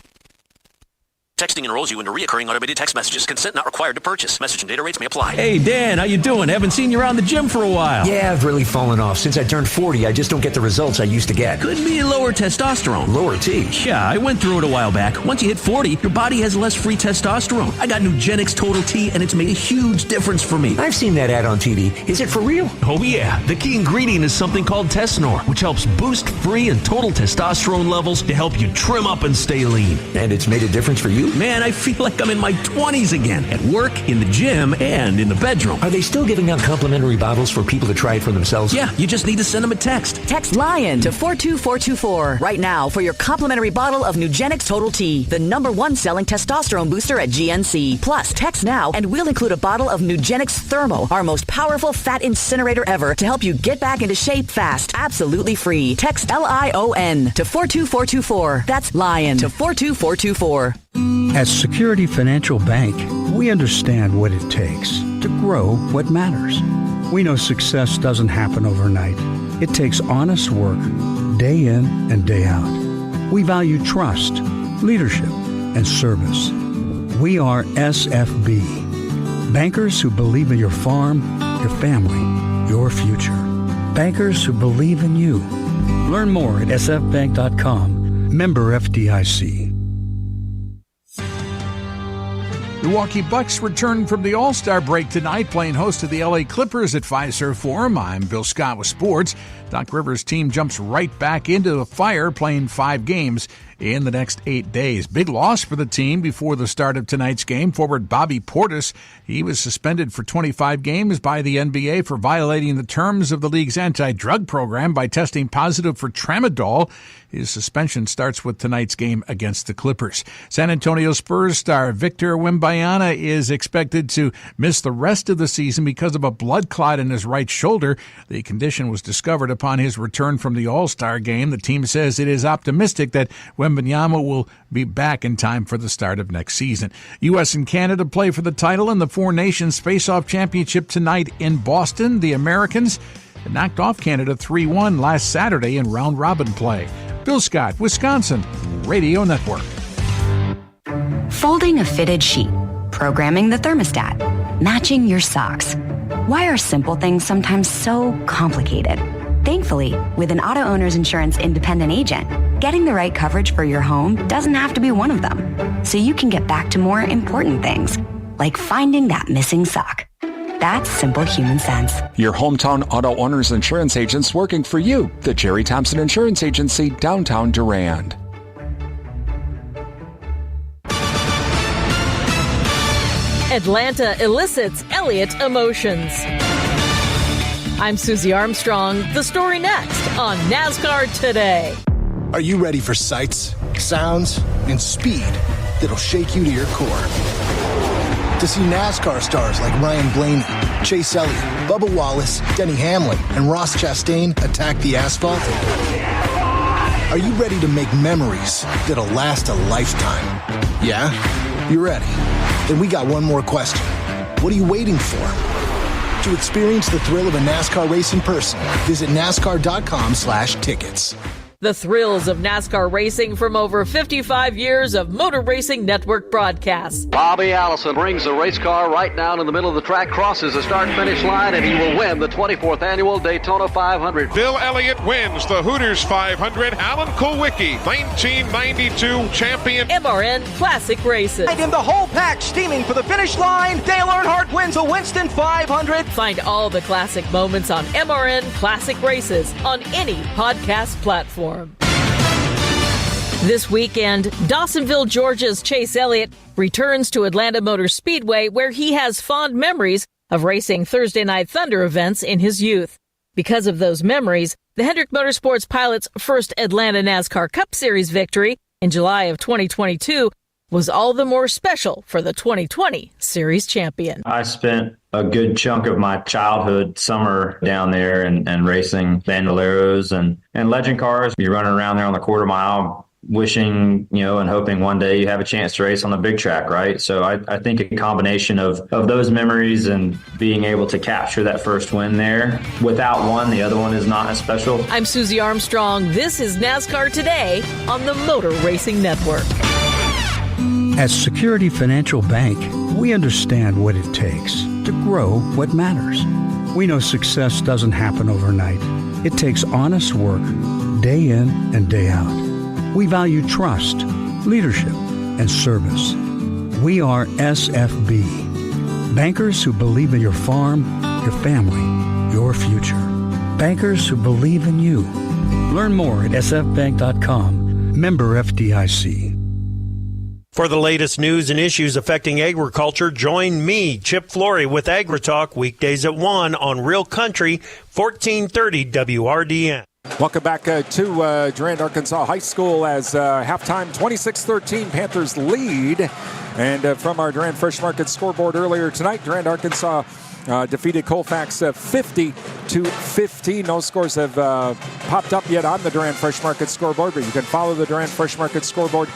K: Texting enrolls you into recurring automated text messages. Consent not required to purchase. Message and data rates may apply.
L: Hey, Dan, how you doing? Haven't seen you around the gym for a while.
M: Yeah, I've really fallen off. Since I turned 40, I just don't get the results I used to get.
L: Could be lower testosterone.
M: Lower T?
L: Yeah, I went through it a while back. Once you hit 40, your body has less free testosterone. I got Nugenix Total T, and it's made a huge difference for me.
M: I've seen that ad on TV. Is it for real?
L: Oh, yeah. The key ingredient is something called Tesnor, which helps boost free and total testosterone levels to help you trim up and stay lean.
M: And it's made a difference for you?
L: Man, I feel like I'm in my 20s again, at work, in the gym, and in the bedroom.
M: Are they still giving out complimentary bottles for people to try it for themselves?
L: Yeah, you just need to send them a text.
N: Text LION to 42424 right now for your complimentary bottle of Nugenix Total T, the #1 selling testosterone booster at GNC. Plus, text now and we'll include a bottle of Nugenix Thermo, our most powerful fat incinerator ever, to help you get back into shape fast. Absolutely free. Text LION to 42424. That's LION to 42424.
O: At Security Financial Bank, we understand what it takes to grow what matters. We know success doesn't happen overnight. It takes honest work, day in and day out. We value trust, leadership, and service. We are SFB, bankers who believe in your farm, your family, your future. Bankers who believe in you. Learn more at sfbank.com. Member FDIC.
P: Milwaukee Bucks return from the All-Star break tonight, playing host to the LA Clippers at Fiserv Forum. I'm Bill Scott with sports. Doc Rivers' team jumps right back into the fire, playing 5 games in the next 8 days. Big loss for the team before the start of tonight's game. Forward Bobby Portis, he was suspended for 25 games by the NBA for violating the terms of the league's anti-drug program by testing positive for tramadol. His suspension starts with tonight's game against the Clippers. San Antonio Spurs star Victor Wembanyama is expected to miss the rest of the season because of a blood clot in his right shoulder. The condition was discovered upon his return from the All-Star game. The team says it is optimistic that Wembanyama will be back in time for the start of next season. U.S. and Canada play for the title in the Four Nations Face-Off Championship tonight in Boston. The Americans knocked off Canada 3-1 last Saturday in round-robin play. Bill Scott, Wisconsin Radio Network.
Q: Folding a fitted sheet, programming the thermostat, matching your socks. Why are simple things sometimes so complicated? Thankfully, with an auto owner's insurance independent agent, getting the right coverage for your home doesn't have to be one of them. So you can get back to more important things, like finding that missing sock. That's simple human sense.
C: Your hometown auto owner's insurance agents working for you. The Jerry Thompson Insurance Agency, downtown Durand.
R: Atlanta elicits Elliott emotions. I'm Susie Armstrong. The story next on NASCAR Today.
S: Are you ready for sights, sounds, and speed that'll shake you to your core? To see NASCAR stars like Ryan Blaney, Chase Elliott, Bubba Wallace, Denny Hamlin, and Ross Chastain attack the asphalt? Are you ready to make memories that'll last a lifetime? Yeah? You're ready. Then we got one more question. What are you waiting for? To experience the thrill of a NASCAR race in person, visit NASCAR.com/tickets.
R: The thrills of NASCAR racing from over 55 years of Motor Racing Network broadcasts.
T: Bobby Allison brings the race car right down in the middle of the track, crosses the start-finish line, and he will win the 24th annual Daytona 500.
U: Bill Elliott wins the Hooters 500. Alan Kulwicki, 1992 champion.
R: MRN Classic Races.
V: And in the whole pack, steaming for the finish line, Dale Earnhardt wins the Winston 500.
R: Find all the classic moments on MRN Classic Races on any podcast platform. This weekend, Dawsonville, Georgia's Chase Elliott returns to Atlanta Motor Speedway, where he has fond memories of racing Thursday Night Thunder events in his youth. Because of those memories, the Hendrick Motorsports pilot's first Atlanta NASCAR Cup Series victory in July of 2022 was all the more special for the 2020 Series champion.
W: I spent a good chunk of my childhood summer down there and racing bandoleros and legend cars. You're running around there on the quarter mile wishing, and hoping one day you have a chance to race on the big track, right? So I think a combination of those memories and being able to capture that first win there. Without one, the other one is not as special.
R: I'm Susie Armstrong. This is NASCAR Today on the Motor Racing Network.
O: At Security Financial Bank, we understand what it takes to grow what matters. We know success doesn't happen overnight. It takes honest work, day in and day out. We value trust, leadership, and service. We are SFB, bankers who believe in your farm, your family, your future. Bankers who believe in you. Learn more at sfbank.com. Member FDIC.
X: For the latest news and issues affecting agriculture, join me, Chip Flory, with AgriTalk weekdays at 1 on Real Country, 1430 WRDN.
F: Welcome back to Durand-Arkansaw High School as halftime 26-13 Panthers lead. And from our Durand Fresh Market scoreboard earlier tonight, Durand-Arkansaw defeated Colfax 50-15. No scores have popped up yet on the Durand Fresh Market scoreboard, but you can follow the Durand Fresh Market scoreboard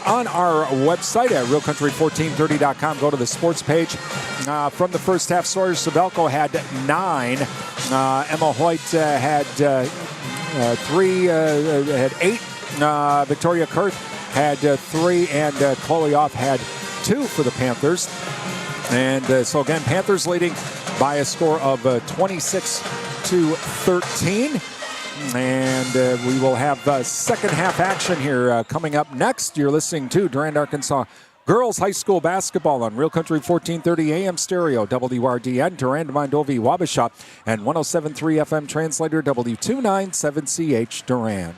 F: on our website at realcountry1430.com. Go to the sports page. From the first half, Sawyer Sabelco had 9. Emma Hoyt had 3, had 8. Victoria Kurth had 3, and Kolioff had 2 for the Panthers. And so again, Panthers leading by a score of 26-13. And we will have second half action here coming up next. You're listening to Durand-Arkansaw Girls High School basketball on Real Country 1430 AM stereo, WRDN, Durand, Mondovi, Wabasha, and 107.3 FM translator, W297CH Durand.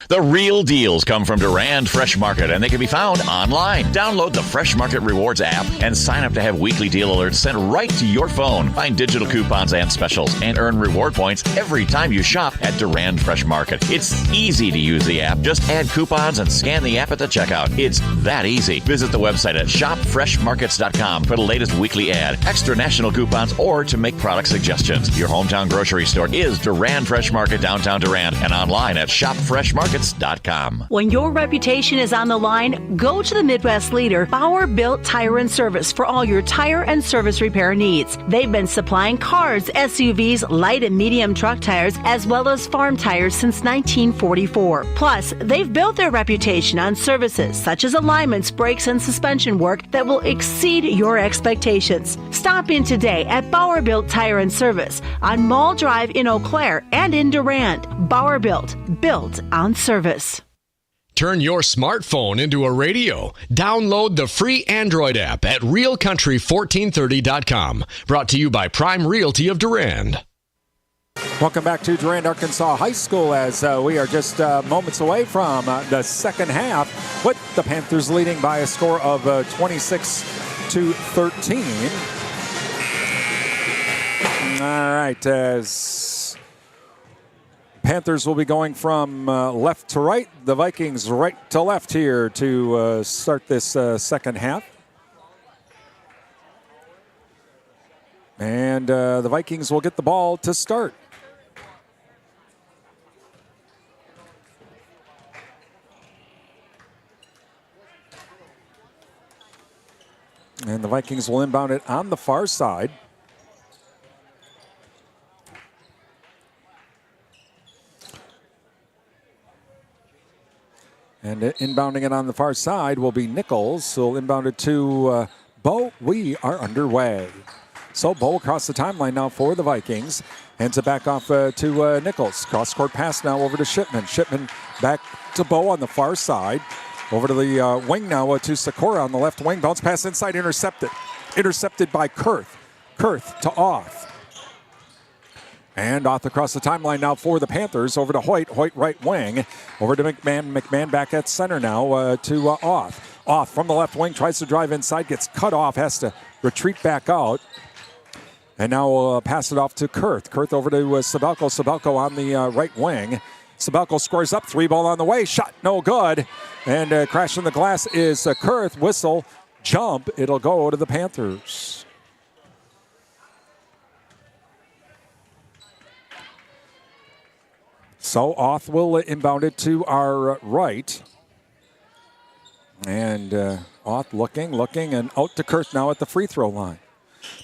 A: The real deals come from Durand Fresh Market, and they can be found online. Download the Fresh Market Rewards app and sign up to have weekly deal alerts sent right to your phone. Find digital coupons and specials and earn reward points every time you shop at Durand Fresh Market. It's easy to use the app. Just add coupons and scan the app at the checkout. It's that easy. Visit the website at shopfreshmarkets.com for the latest weekly ad, extra national coupons, or to make product suggestions. Your hometown grocery store is Durand Fresh Market, downtown Durand, and online at shopfreshmarkets.com.
D: When your reputation is on the line, go to the Midwest leader, Bauer Built Tire and Service, for all your tire and service repair needs. They've been supplying cars, SUVs, light and medium truck tires, as well as farm tires since 1944. Plus, they've built their reputation on services such as alignments, brakes, and suspension work that will exceed your expectations. Stop in today at Bauer Built Tire and Service on Mall Drive in Eau Claire and in Durand. Bauer Built on service.
B: Turn your smartphone into a radio. Download the free Android app at realcountry1430.com. Brought to you by Prime Realty of Durand.
F: Welcome back to Durand-Arkansaw High School as we are just moments away from the second half with the Panthers leading by a score of 26-13. All right, as Panthers will be going from left to right. The Vikings right to left here to start this second half. And the Vikings will get the ball to start. And the Vikings will inbound it on the far side. And inbounding it on the far side will be Nichols. Who'll inbound it to Bo. We are underway. So Bo across the timeline now for the Vikings. Hands it back off to Nichols. Cross-court pass now over to Shipman. Shipman back to Bo on the far side. Over to the wing now to Sikora on the left wing. Bounce pass inside, intercepted. Intercepted by Kurth. Kurth to Oth. And Oth across the timeline now for the Panthers. Over to Hoyt. Hoyt right wing. Over to McMahon. McMahon back at center now to Oth. Oth from the left wing tries to drive inside. Gets cut off. Has to retreat back out. And now we'll pass it off to Kurth. Kurth over to Sabelko. Sabelko on the right wing. Sabelko scores up. 3-ball on the way. Shot no good. And crashing the glass is Kurth. Whistle. Jump. It'll go to the Panthers. So Oth will inbound it to our right. And Oth looking, and out to Kurth now at the free throw line.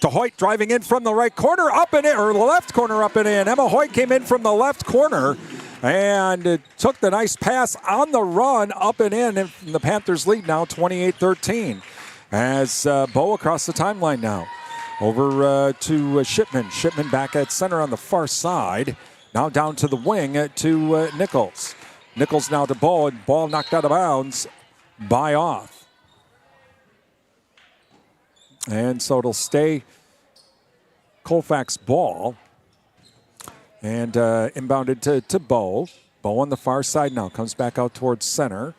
F: To Hoyt driving in from the right corner, up and in, or the left corner up and in. Emma Hoyt came in from the left corner and took the nice pass on the run, up and in. And the Panthers lead now 28-13. As Bo across the timeline now. Over to Shipman. Shipman back at center on the far side. Now down to the wing to Nichols. Nichols now to Bo, and ball knocked out of bounds by Oth. And so it'll stay Colfax ball. And inbounded to Bo. Bo on the far side now. Comes back out towards center.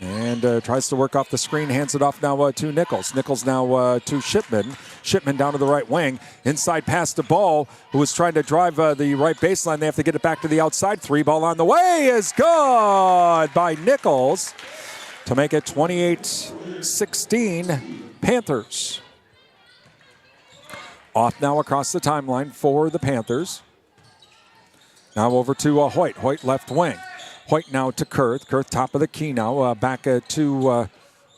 F: And tries to work off the screen. Hands it off now to Nichols. Nichols now to Shipman. Shipman down to the right wing. Inside pass to Bo, who was trying to drive the right baseline. They have to get it back to the outside. 3-ball on the way is good by Nichols to make it 28-16 Panthers. Off now across the timeline for the Panthers. Now over to Hoyt. Hoyt left wing. Hoyt now to Kurth. Kurth top of the key now. Back to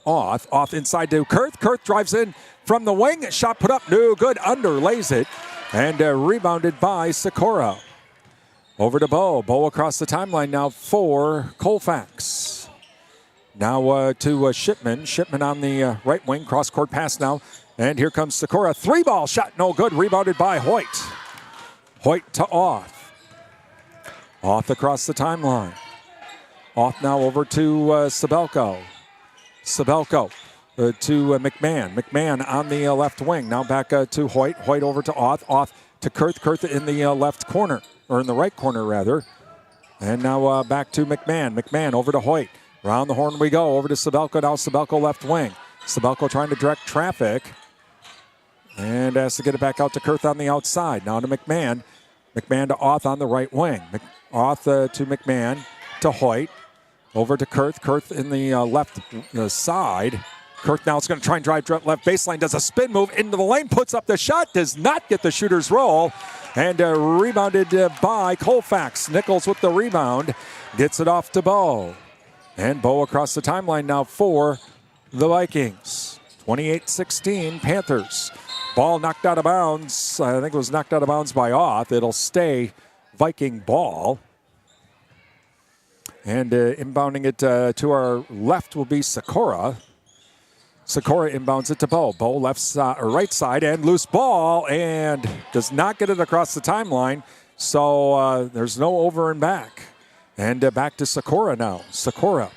F: Oth. Oth inside to Kurth. Kurth drives in from the wing. Shot put up. No good. Underlays it. And rebounded by Sikora. Over to Bo. Bo across the timeline now for Colfax. Now to Shipman. Shipman on the right wing. Cross-court pass now. And here comes Sikora. 3-ball shot. No good. Rebounded by Hoyt. Hoyt to Oth. Oth across the timeline. Oth now over to Sabelko. Sabelko to McMahon. McMahon on the left wing. Now back to Hoyt. Hoyt over to Oth. Oth to Kurth. Kurth in the left corner, or in the right corner rather. And now back to McMahon. McMahon over to Hoyt. Round the horn we go. Over to Sabelko. Now Sabelko left wing. Sabelko trying to direct traffic. And has to get it back out to Kurth on the outside. Now to McMahon. McMahon to Oth on the right wing. Oth to McMahon to Hoyt. Over to Kurth. Kurth in the left side. Kurth now is going to try and drive left baseline. Does a spin move into the lane. Puts up the shot. Does not get the shooter's roll. And rebounded by Colfax. Nichols with the rebound. Gets it off to Bo. And Bo across the timeline now for the Vikings. 28-16 Panthers. Ball knocked out of bounds. I think it was knocked out of bounds by Oth. It'll stay Viking ball. And inbounding it to our left will be Sikora. Sikora inbounds it to Bo. Bo left side, or right side, and loose ball, and does not get it across the timeline. So there's no over and back. And back to Sikora now. Sikora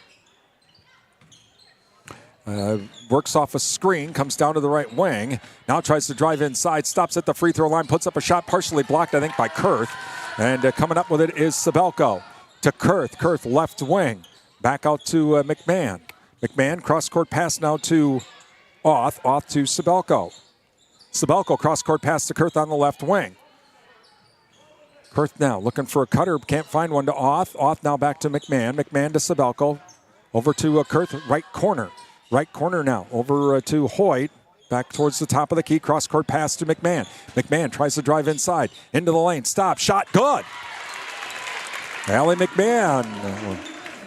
F: works off a screen, comes down to the right wing. Now tries to drive inside, stops at the free throw line, puts up a shot partially blocked, I think, by Kurth. And coming up with it is Sabelko. To Kurth. Kurth left wing. Back out to McMahon. McMahon cross-court pass now to Oth. Oth to Sabelko. Sabelko cross-court pass to Kurth on the left wing. Kurth now looking for a cutter. Can't find one to Oth. Oth now back to McMahon. McMahon to Sabelko. Over to Kurth, right corner. Right corner now. Over to Hoyt. Back towards the top of the key. Cross-court pass to McMahon. McMahon tries to drive inside. Into the lane. Stop. Shot. Good. Allie McMahon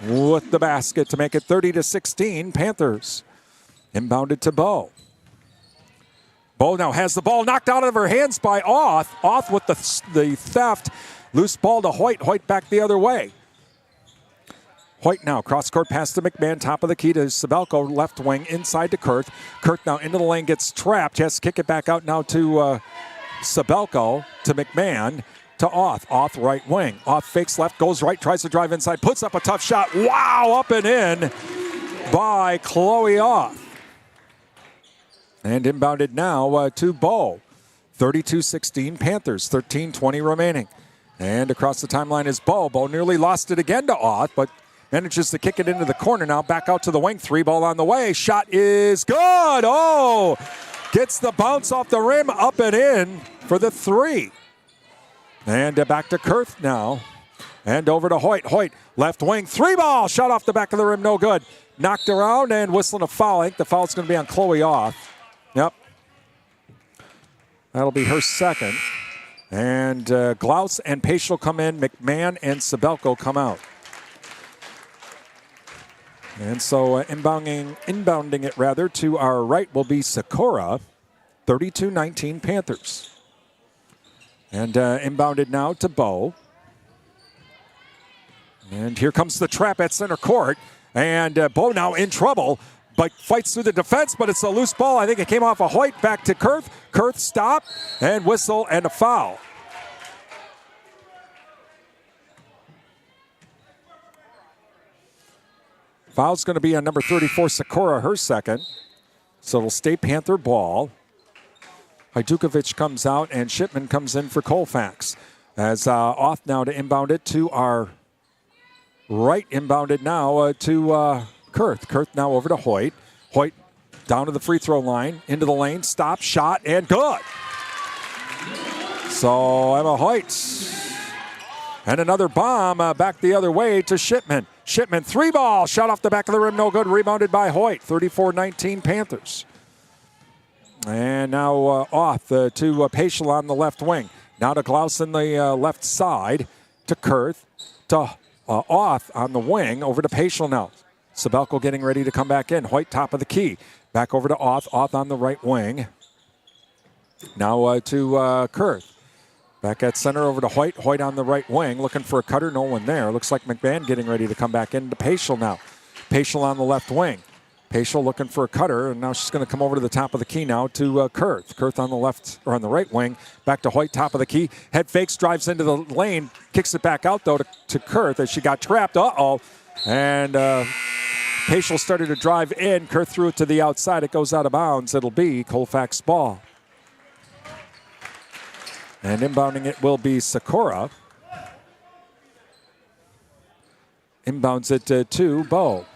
F: with the basket to make it 30-16 Panthers. Inbounded to Bo. Bo now has the ball knocked out of her hands by Oth. Oth with the theft. Loose ball to Hoyt. Hoyt back the other way. Hoyt now cross-court pass to McMahon. Top of the key to Sabelko. Left wing inside to Kurth. Kurth now into the lane. Gets trapped. Has to kick it back out now to Sabelko. To McMahon. To Oth. Oth right wing. Oth fakes left. Goes right. Tries to drive inside. Puts up a tough shot. Wow! Up and in by Chloe Oth. And inbounded now to Bo. 32-16 Panthers. 13:20 remaining. And across the timeline is Bo. Bo nearly lost it again to Oth, but manages to kick it into the corner now. Back out to the wing. 3 ball on the way. Shot is good. Oh! Gets the bounce off the rim. Up and in for the 3. And back to Kurth now. And over to Hoyt. Hoyt, left wing. 3 ball. Shot off the back of the rim. No good. Knocked around and whistling a foul. I think the foul's going to be on Chloe Oth. Yep. That'll be her second. And Glaus and Paschal come in. McMahon and Sabelko come out. And so inbounding it rather to our right will be Sikora. 32-19 Panthers. And inbounded now to Bo. And here comes the trap at center court. And Bo now in trouble, but fights through the defense, but it's a loose ball. I think it came off of Hoyt. Back to Kurth. Kurth stop and whistle and a foul. Foul's going to be on number 34, Sikora, her second. So it'll stay Panther ball. Hajdukovic comes out and Shipman comes in for Colfax. As Oth now to inbound it to our right, inbounded now to Kurth. Kurth now over to Hoyt. Hoyt down to the free throw line, into the lane, stop, shot, and good. So Emma Hoyt. And another bomb back the other way to Shipman. Shipman, 3 ball, shot off the back of the rim, no good, rebounded by Hoyt. 34-19 Panthers. And now Oth to Paschal on the left wing. Now to Glaus in the left side, to Kurth, to Oth on the wing, over to Paschal now. Sabelko getting ready to come back in. Hoyt top of the key. Back over to Oth. Oth on the right wing. Now to Kurth. Back at center over to Hoyt. Hoyt on the right wing. Looking for a cutter. No one there. Looks like McMahon getting ready to come back in to Paschal now. Paschal on the left wing. Paschal looking for a cutter, and now she's going to come over to the top of the key now to Kurth. Kurth on the left, or on the right wing. Back to Hoyt, top of the key. Head fakes, drives into the lane, kicks it back out, though, to Kurth as she got trapped. And Paschal started to drive in. Kurth threw it to the outside. It goes out of bounds. It'll be Colfax ball. And inbounding it will be Sakura. Inbounds it to Bo.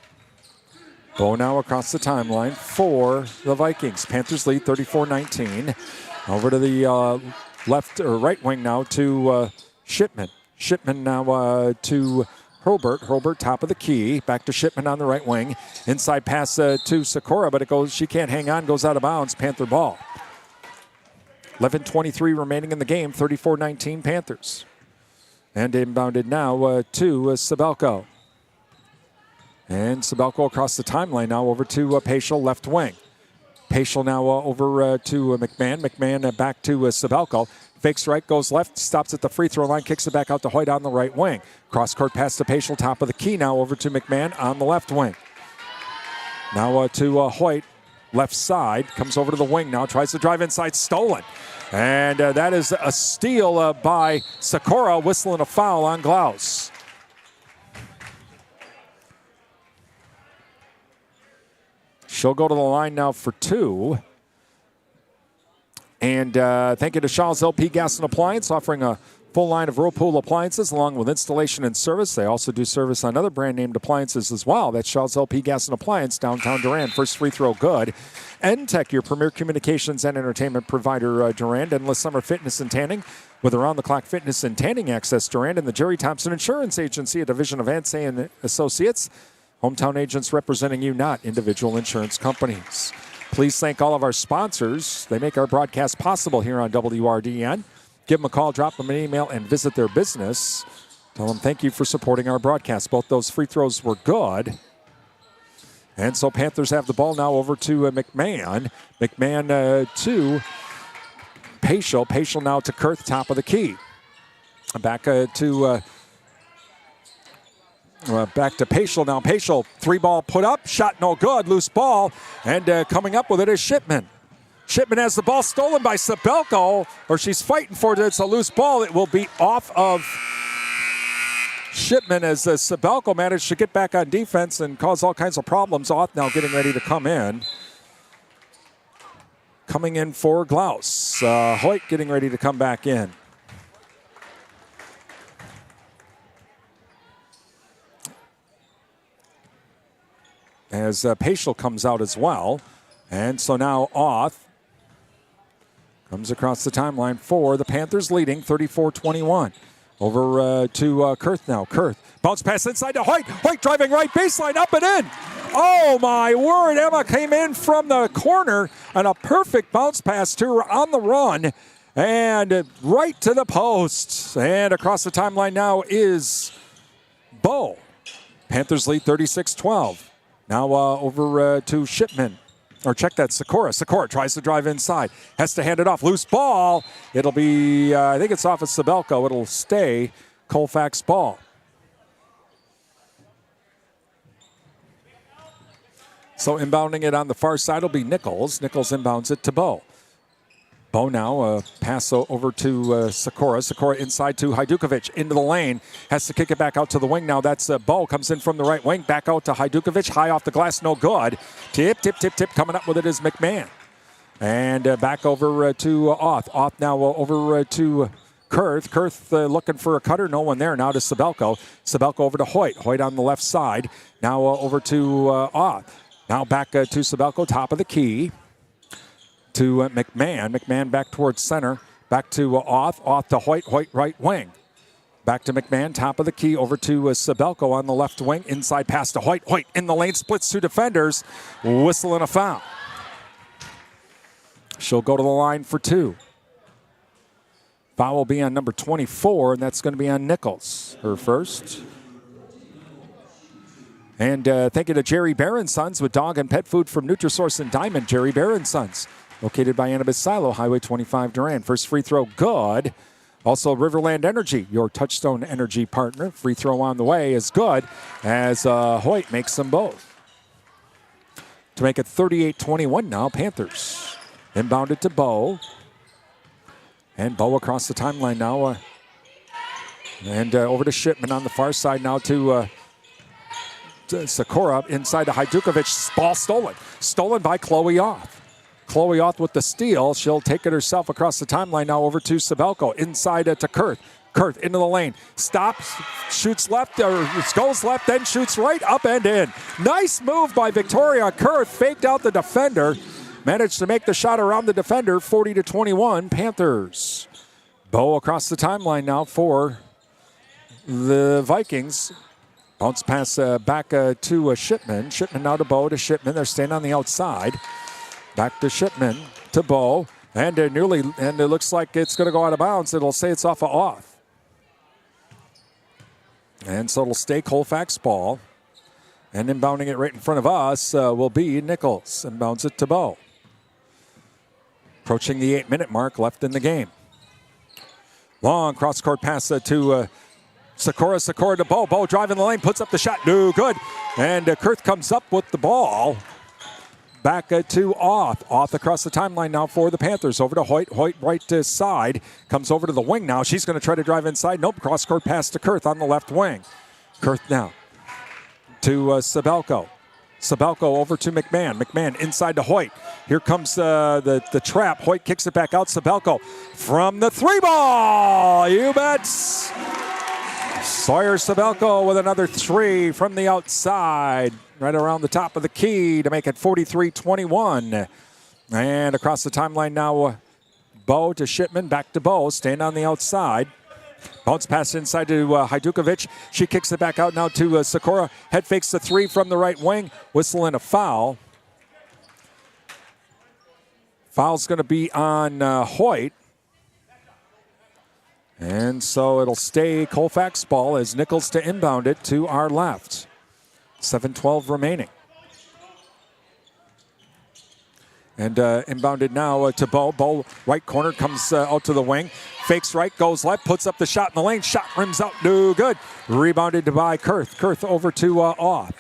F: Bo now across the timeline for the Vikings. Panthers lead 34-19. Over to the left or right wing now to Shipman. Shipman now to Hurlburt. Hurlburt top of the key. Back to Shipman on the right wing. Inside pass to Sakura, but it goes. She can't hang on. Goes out of bounds. Panther ball. 11:23 remaining in the game. 34-19 Panthers. And inbounded now to Sabelko. And Sabelko across the timeline now over to Paschal, left wing. Paschal now over to McMahon. McMahon back to Sabelko. Fakes right, goes left, stops at the free throw line, kicks it back out to Hoyt on the right wing. Cross-court pass to Paschal, top of the key now over to McMahon on the left wing. Now to Hoyt, left side, comes over to the wing now, tries to drive inside, stolen. And that is a steal by Sakura, whistling a foul on Glaus. She'll go to the line now for two. And thank you to Shaw's LP Gas and Appliance, offering a full line of Whirlpool appliances along with installation and service. They also do service on other brand-named appliances as well. That's Shaw's LP Gas and Appliance, downtown Durand. First free throw good. N-Tech, your premier communications and entertainment provider, Durand. Endless Summer Fitness and Tanning with around-the-clock fitness and tanning access, Durand. And the Jerry Thompson Insurance Agency, a division of Ansay and Associates. Hometown agents representing you, not individual insurance companies. Please thank all of our sponsors. They make our broadcast possible here on WRDN. Give them a call, drop them an email, and visit their business. Tell them thank you for supporting our broadcast. Both those free throws were good. And so Panthers have the ball now over to McMahon. McMahon to Paschal. Paschal now to Kurth, top of the key. Back to Paschal now. Paschal, three ball put up, shot no good, loose ball, and coming up with it is Shipman. Shipman has the ball stolen by Sabelko, or she's fighting for it. It's a loose ball. It will be off of Shipman as Sabelko managed to get back on defense and cause all kinds of problems. Off now getting ready to come in. Coming in for Glaus. Hoyt getting ready to come back in. As Paschal comes out as well. And so now Oth comes across the timeline for the Panthers, leading 34-21. Over to Kurth now. Kurth, bounce pass inside to Hoyt. Hoyt driving right baseline, up and in. Oh my word, Emma came in from the corner and a perfect bounce pass to her on the run. And right to the post. And across the timeline now is Bo. Panthers lead 36-12. Now over to Shipman. Or check that, Sakura. Sakura tries to drive inside. Has to hand it off. Loose ball. It'll be, I think it's off of Sabelko. It'll stay Colfax ball. So inbounding it on the far side will be Nichols. Nichols inbounds it to Bo. Bo now pass over to Sakura. Sakura inside to Hajdukovic into the lane. Has to kick it back out to the wing now. That's Bo. Comes in from the right wing. Back out to Hajdukovic. High off the glass. No good. Tip. Coming up with it is McMahon. And back over to Oth. Oth now over to Kurth. Kurth looking for a cutter. No one there. Now to Sabelko. Sabelko over to Hoyt. Hoyt on the left side. Now over to Oth. Now back to Sabelko. Top of the key. To McMahon. McMahon back towards center. Back to Oth. Oth to Hoyt. Hoyt right wing. Back to McMahon. Top of the key. Over to Sabelko on the left wing. Inside pass to Hoyt. Hoyt in the lane. Splits two defenders. Whistling a foul. She'll go to the line for two. Foul will be on number 24, and that's going to be on Nichols. Her first. And thank you to Jerry Bear & Sons with dog and pet food from Nutrisource and Diamond. Jerry Bear & Sons. Located by Annabis Silo, Highway 25 Durand. First free throw, good. Also, Riverland Energy, your Touchstone Energy partner. Free throw on the way is good as Hoyt makes them both. to make it 38-21 now. Panthers inbounded to Bow. And Bow across the timeline now. And over to Shipman on the far side now to Sakura inside to Hajdukovic. Ball stolen. Stolen by Chloe Oth. Chloe Oth with the steal. She'll take it herself across the timeline now over to Sabelko. Inside to Kurth. Kurth into the lane. Stops. Shoots left. Or goes left. Then shoots right. Up and in. Nice move by Victoria Kurth. Faked out the defender. Managed to make the shot around the defender. 40-21 Panthers. Bow across the timeline now for the Vikings. Bounce pass back to Shipman. Shipman now to Bow to Shipman. They're staying on the outside. Back to Shipman to Bow. And it looks like it's going to go out of bounds. It'll say it's off of Oth. And so it'll stay Colfax ball. And inbounding it right in front of us will be Nichols. Inbounds it to Bow. Approaching the 8-minute mark left in the game. Long cross-court pass to Sakura. Sakura to Bow. Bow driving the lane. Puts up the shot. No good. And Kurth comes up with the ball. Back to Oth. Oth across the timeline now for the Panthers. Over to Hoyt. Hoyt right to side. Comes over to the wing now. She's going to try to drive inside. Nope. Cross-court pass to Kurth on the left wing. Kurth now to Sabelko. Sabelko over to McMahon. McMahon inside to Hoyt. Here comes the trap. Hoyt kicks it back out. Sabelko from the three ball. You bet. Sawyer Sabelko with another three from the outside. Right around the top of the key to make it 43-21. And across the timeline now, Bow to Shipman. Back to Bow. Staying on the outside. Bounce pass inside to Hajdukovic. She kicks it back out now to Sakura. Head fakes the three from the right wing. Whistle and a foul. Foul's going to be on Hoyt. And so it'll stay Colfax ball as Nichols to inbound it to our left. 7:12 remaining. And inbounded now to Bow. Bow right corner comes out to the wing. Fakes right, goes left, puts up the shot in the lane. Shot rims out, no good. Rebounded by Kurth. Kurth over to Oth.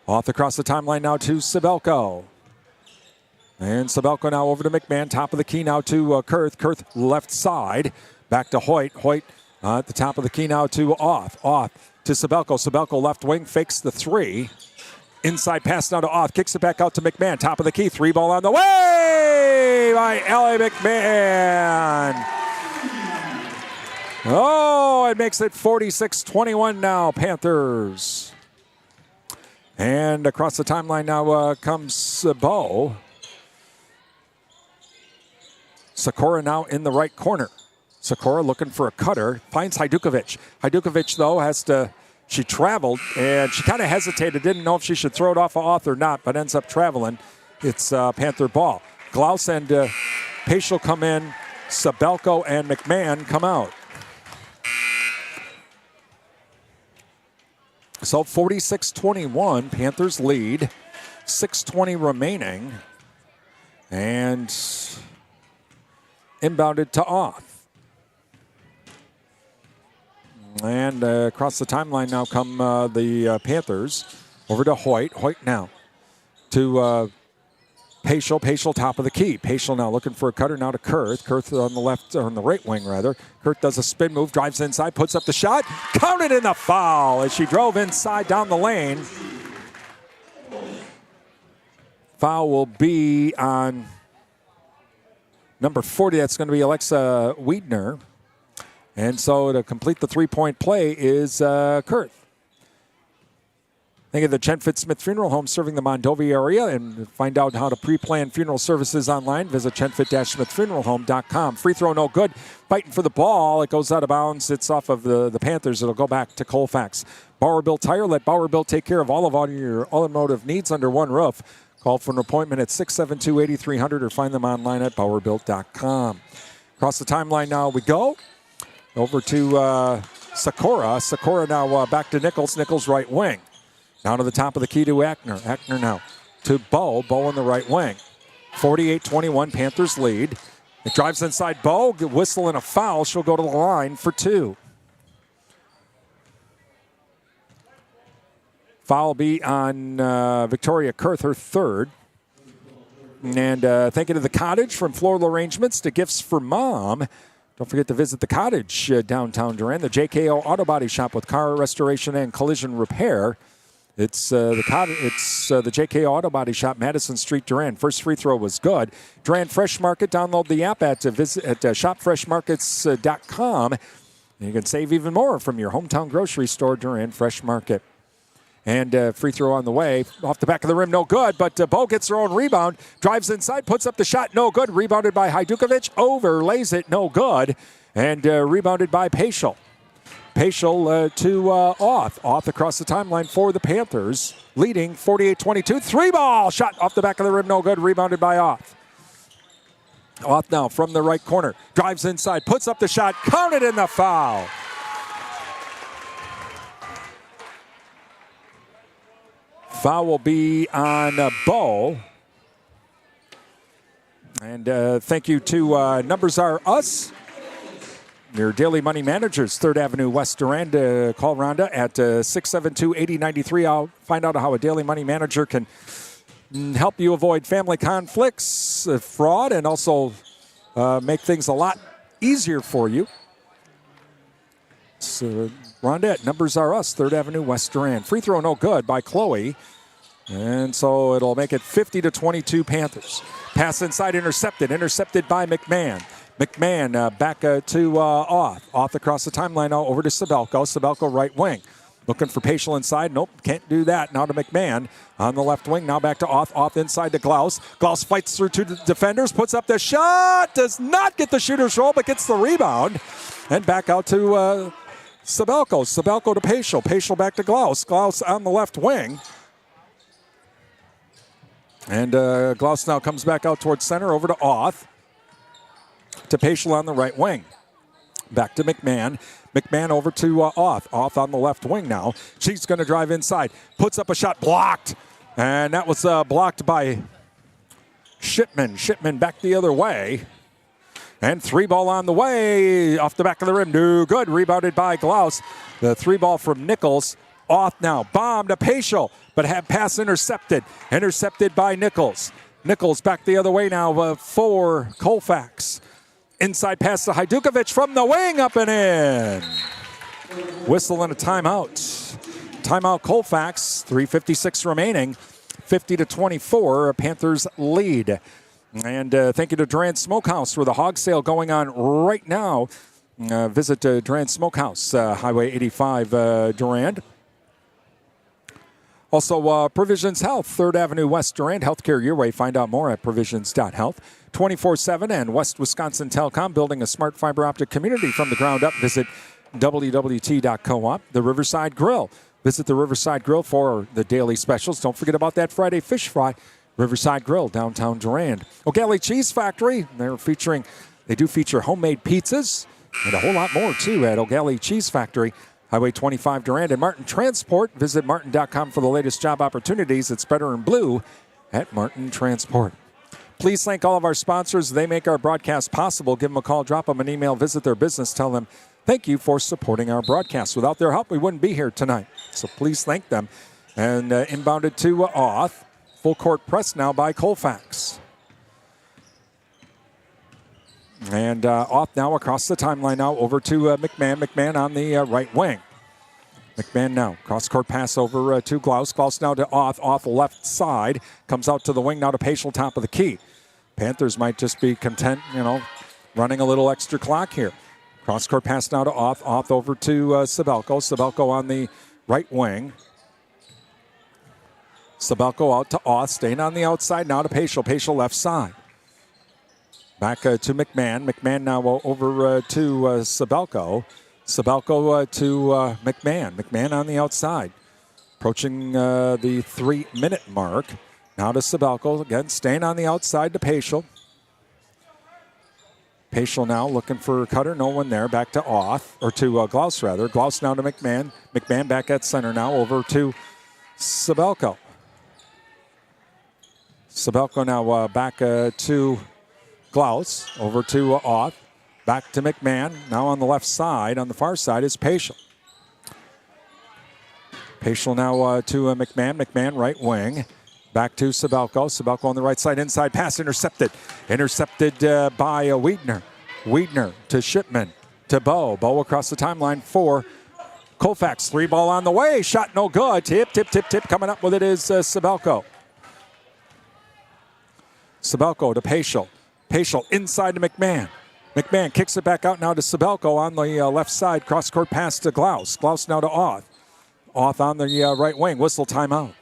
F: Oth across the timeline now to Sabelko. And Sabelko now over to McMahon. Top of the key now to Kurth. Kurth left side. Back to Hoyt. Hoyt at the top of the key now to Oth. Oth to Sabelko. Sabelko left wing, fakes the three. Inside pass now to Oth. Kicks it back out to McMahon. Top of the key. Three ball on the way by Ellie McMahon. Oh, it makes it 46-21 now, Panthers. And across the timeline now comes Bow. Sakura now in the right corner. Sakura looking for a cutter. Finds Hajdukovic. Hajdukovic, though, has to... She traveled, and she kind of hesitated. Didn't know if she should throw it off of Oth or not, but ends up traveling. It's Panther ball. Glaus and Paschal come in. Sabelko and McMahon come out. So 46-21, Panthers lead. 6:20 remaining. And inbounded to Oth. And across the timeline now come the Panthers. Over to Hoyt. Hoyt now to Paschal. Paschal top of the key. Paschal now looking for a cutter now to Kurth. Kurth on the left, or on the right wing rather. Kurth does a spin move, drives inside, puts up the shot. Counted in the foul as she drove inside down the lane. Foul will be on number 40. That's going to be Alexa Wiedner. And so to complete the three-point play is Kurth. Think of the Chen Smith Funeral Home serving the Mondovi area, and find out how to pre-plan funeral services online. Visit chenfit-smithfuneralhome.com. Free throw no good. Fighting for the ball. It goes out of bounds. It's off of the Panthers. It'll go back to Colfax. Bauer-Built Tire. Let Bauer-Built take care of all of your automotive needs under one roof. Call for an appointment at 672-8300 or find them online at bauerbuilt.com. Across the timeline now we go. Over to Sakura. Sakura now back to Nichols. Nichols right wing. Down to the top of the key to Ackner. Ackner now to Bow. Bow on the right wing. 48-21, Panthers lead. It drives inside Bow. Whistle and a foul. She'll go to the line for two. Foul be on Victoria Kurth, her third. And thank you to the Cottage, from floral arrangements to gifts for Mom. Don't forget to visit the Cottage downtown Durand, the JKO Auto Body Shop with car restoration and collision repair. It's the JKO Auto Body Shop, Madison Street, Durand. First free throw was good. Durand Fresh Market. Download the app at shopfreshmarkets.com. You can save even more from your hometown grocery store, Durand Fresh Market. And free throw on the way. Off the back of the rim, no good. But Bo gets her own rebound. Drives inside, puts up the shot, no good. Rebounded by Hajdukovic. Overlays it, no good. And rebounded by Paschal. Paschal to Auth. Auth across the timeline for the Panthers. Leading 48-22. Three-ball shot off the back of the rim, no good. Rebounded by Auth. Auth now from the right corner. Drives inside, puts up the shot. Counted in the foul. Foul will be on Bo. And thank you to Numbers Are Us, your daily money managers, 3rd Avenue West Durand. Call Rhonda at 672-8093. I'll find out how a daily money manager can help you avoid family conflicts, fraud, and also make things a lot easier for you. So Rhonda at Numbers Are Us, 3rd Avenue West Durand. Free throw no good by Chloe. And so it'll make it 50-22 Panthers. Pass inside, intercepted by McMahon. McMahon back to Auth. Auth across the timeline now over to Sabelko. Sabelko right wing. Looking for Paschal inside. Nope, can't do that. Now to McMahon on the left wing. Now back to Auth. Auth inside to Glaus. Glaus fights through two defenders. Puts up the shot. Does not get the shooter's roll, but gets the rebound. And back out to Sabelko. Sabelko to Paschal. Paschal back to Glaus. Glaus on the left wing. And Glaus now comes back out towards center over to Auth. To Paschal on the right wing. Back to McMahon. McMahon over to Auth. Auth on the left wing now. She's going to drive inside. Puts up a shot. Blocked. And that was blocked by Shipman. Shipman back the other way. And 3-ball on the way. Off the back of the rim. No good. Rebounded by Glaus. The 3-ball from Nichols. Auth now. Bomb to Paschal. But have pass intercepted. Intercepted by Nichols. Nichols back the other way now for Colfax. Inside pass to Hajdukovic from the wing, up and in. Whistle and a timeout. Timeout Colfax, 3:56 remaining. 50-24, Panthers lead. And thank you to Durand Smokehouse for the hog sale going on right now. Visit Durand Smokehouse, Highway 85 Durand. Also, Provisions Health, 3rd Avenue West Durand. Healthcare your way. Find out more at provisions.health. 24/7 and West Wisconsin Telecom, building a smart fiber optic community from the ground up. Visit wwt.coop. The Riverside Grill. Visit the Riverside Grill for the daily specials. Don't forget about that Friday fish fry. Riverside Grill, downtown Durand. O'Galley Cheese Factory. They do feature homemade pizzas and a whole lot more too at O'Galley Cheese Factory. Highway 25 Durand. And Martin Transport. Visit martin.com for the latest job opportunities. It's better in blue at Martin Transport. Please thank all of our sponsors. They make our broadcast possible. Give them a call, drop them an email, visit their business, tell them thank you for supporting our broadcast. Without their help, we wouldn't be here tonight. So please thank them. And inbounded to Auth. Full court press now by Colfax. And Auth now across the timeline now over to McMahon. McMahon on the right wing. McMahon now. Cross-court pass over to Glaus. Glaus now to Auth. Auth left side. Comes out to the wing now to Paschal, top of the key. Panthers might just be content, running a little extra clock here. Cross-court pass now to Auth. Auth over to Sabelko. Sabelko on the right wing. Sabelko out to Auth. Staying on the outside now to Paschal. Paschal left side. Back to McMahon. McMahon now over to Sabelko. Sabelko to McMahon. McMahon on the outside. Approaching the 3-minute mark. Now to Sabelko. Again, staying on the outside to Paschal. Paschal now looking for Cutter. No one there. Back to Auth. Or to Glaus, rather. Glaus now to McMahon. McMahon back at center now. Over to Sabelko. Sabelko now back to Glaus. Over to Auth. Back to McMahon. Now on the left side. On the far side is Paschal. Paschal now to McMahon. McMahon right wing. Back to Sabelko. Sabelko on the right side. Inside pass intercepted. Intercepted by Wiedner. Wiedner to Shipman. To Bow. Bow across the timeline for Colfax. 3 ball on the way. Shot no good. Tip. Coming up with it is Sabelko. Sabelko to Paschal. Paschal inside to McMahon. McMahon kicks it back out now to Sabelko on the left side. Cross-court pass to Glaus. Glaus now to Auth. Auth on the right wing. Whistle timeout.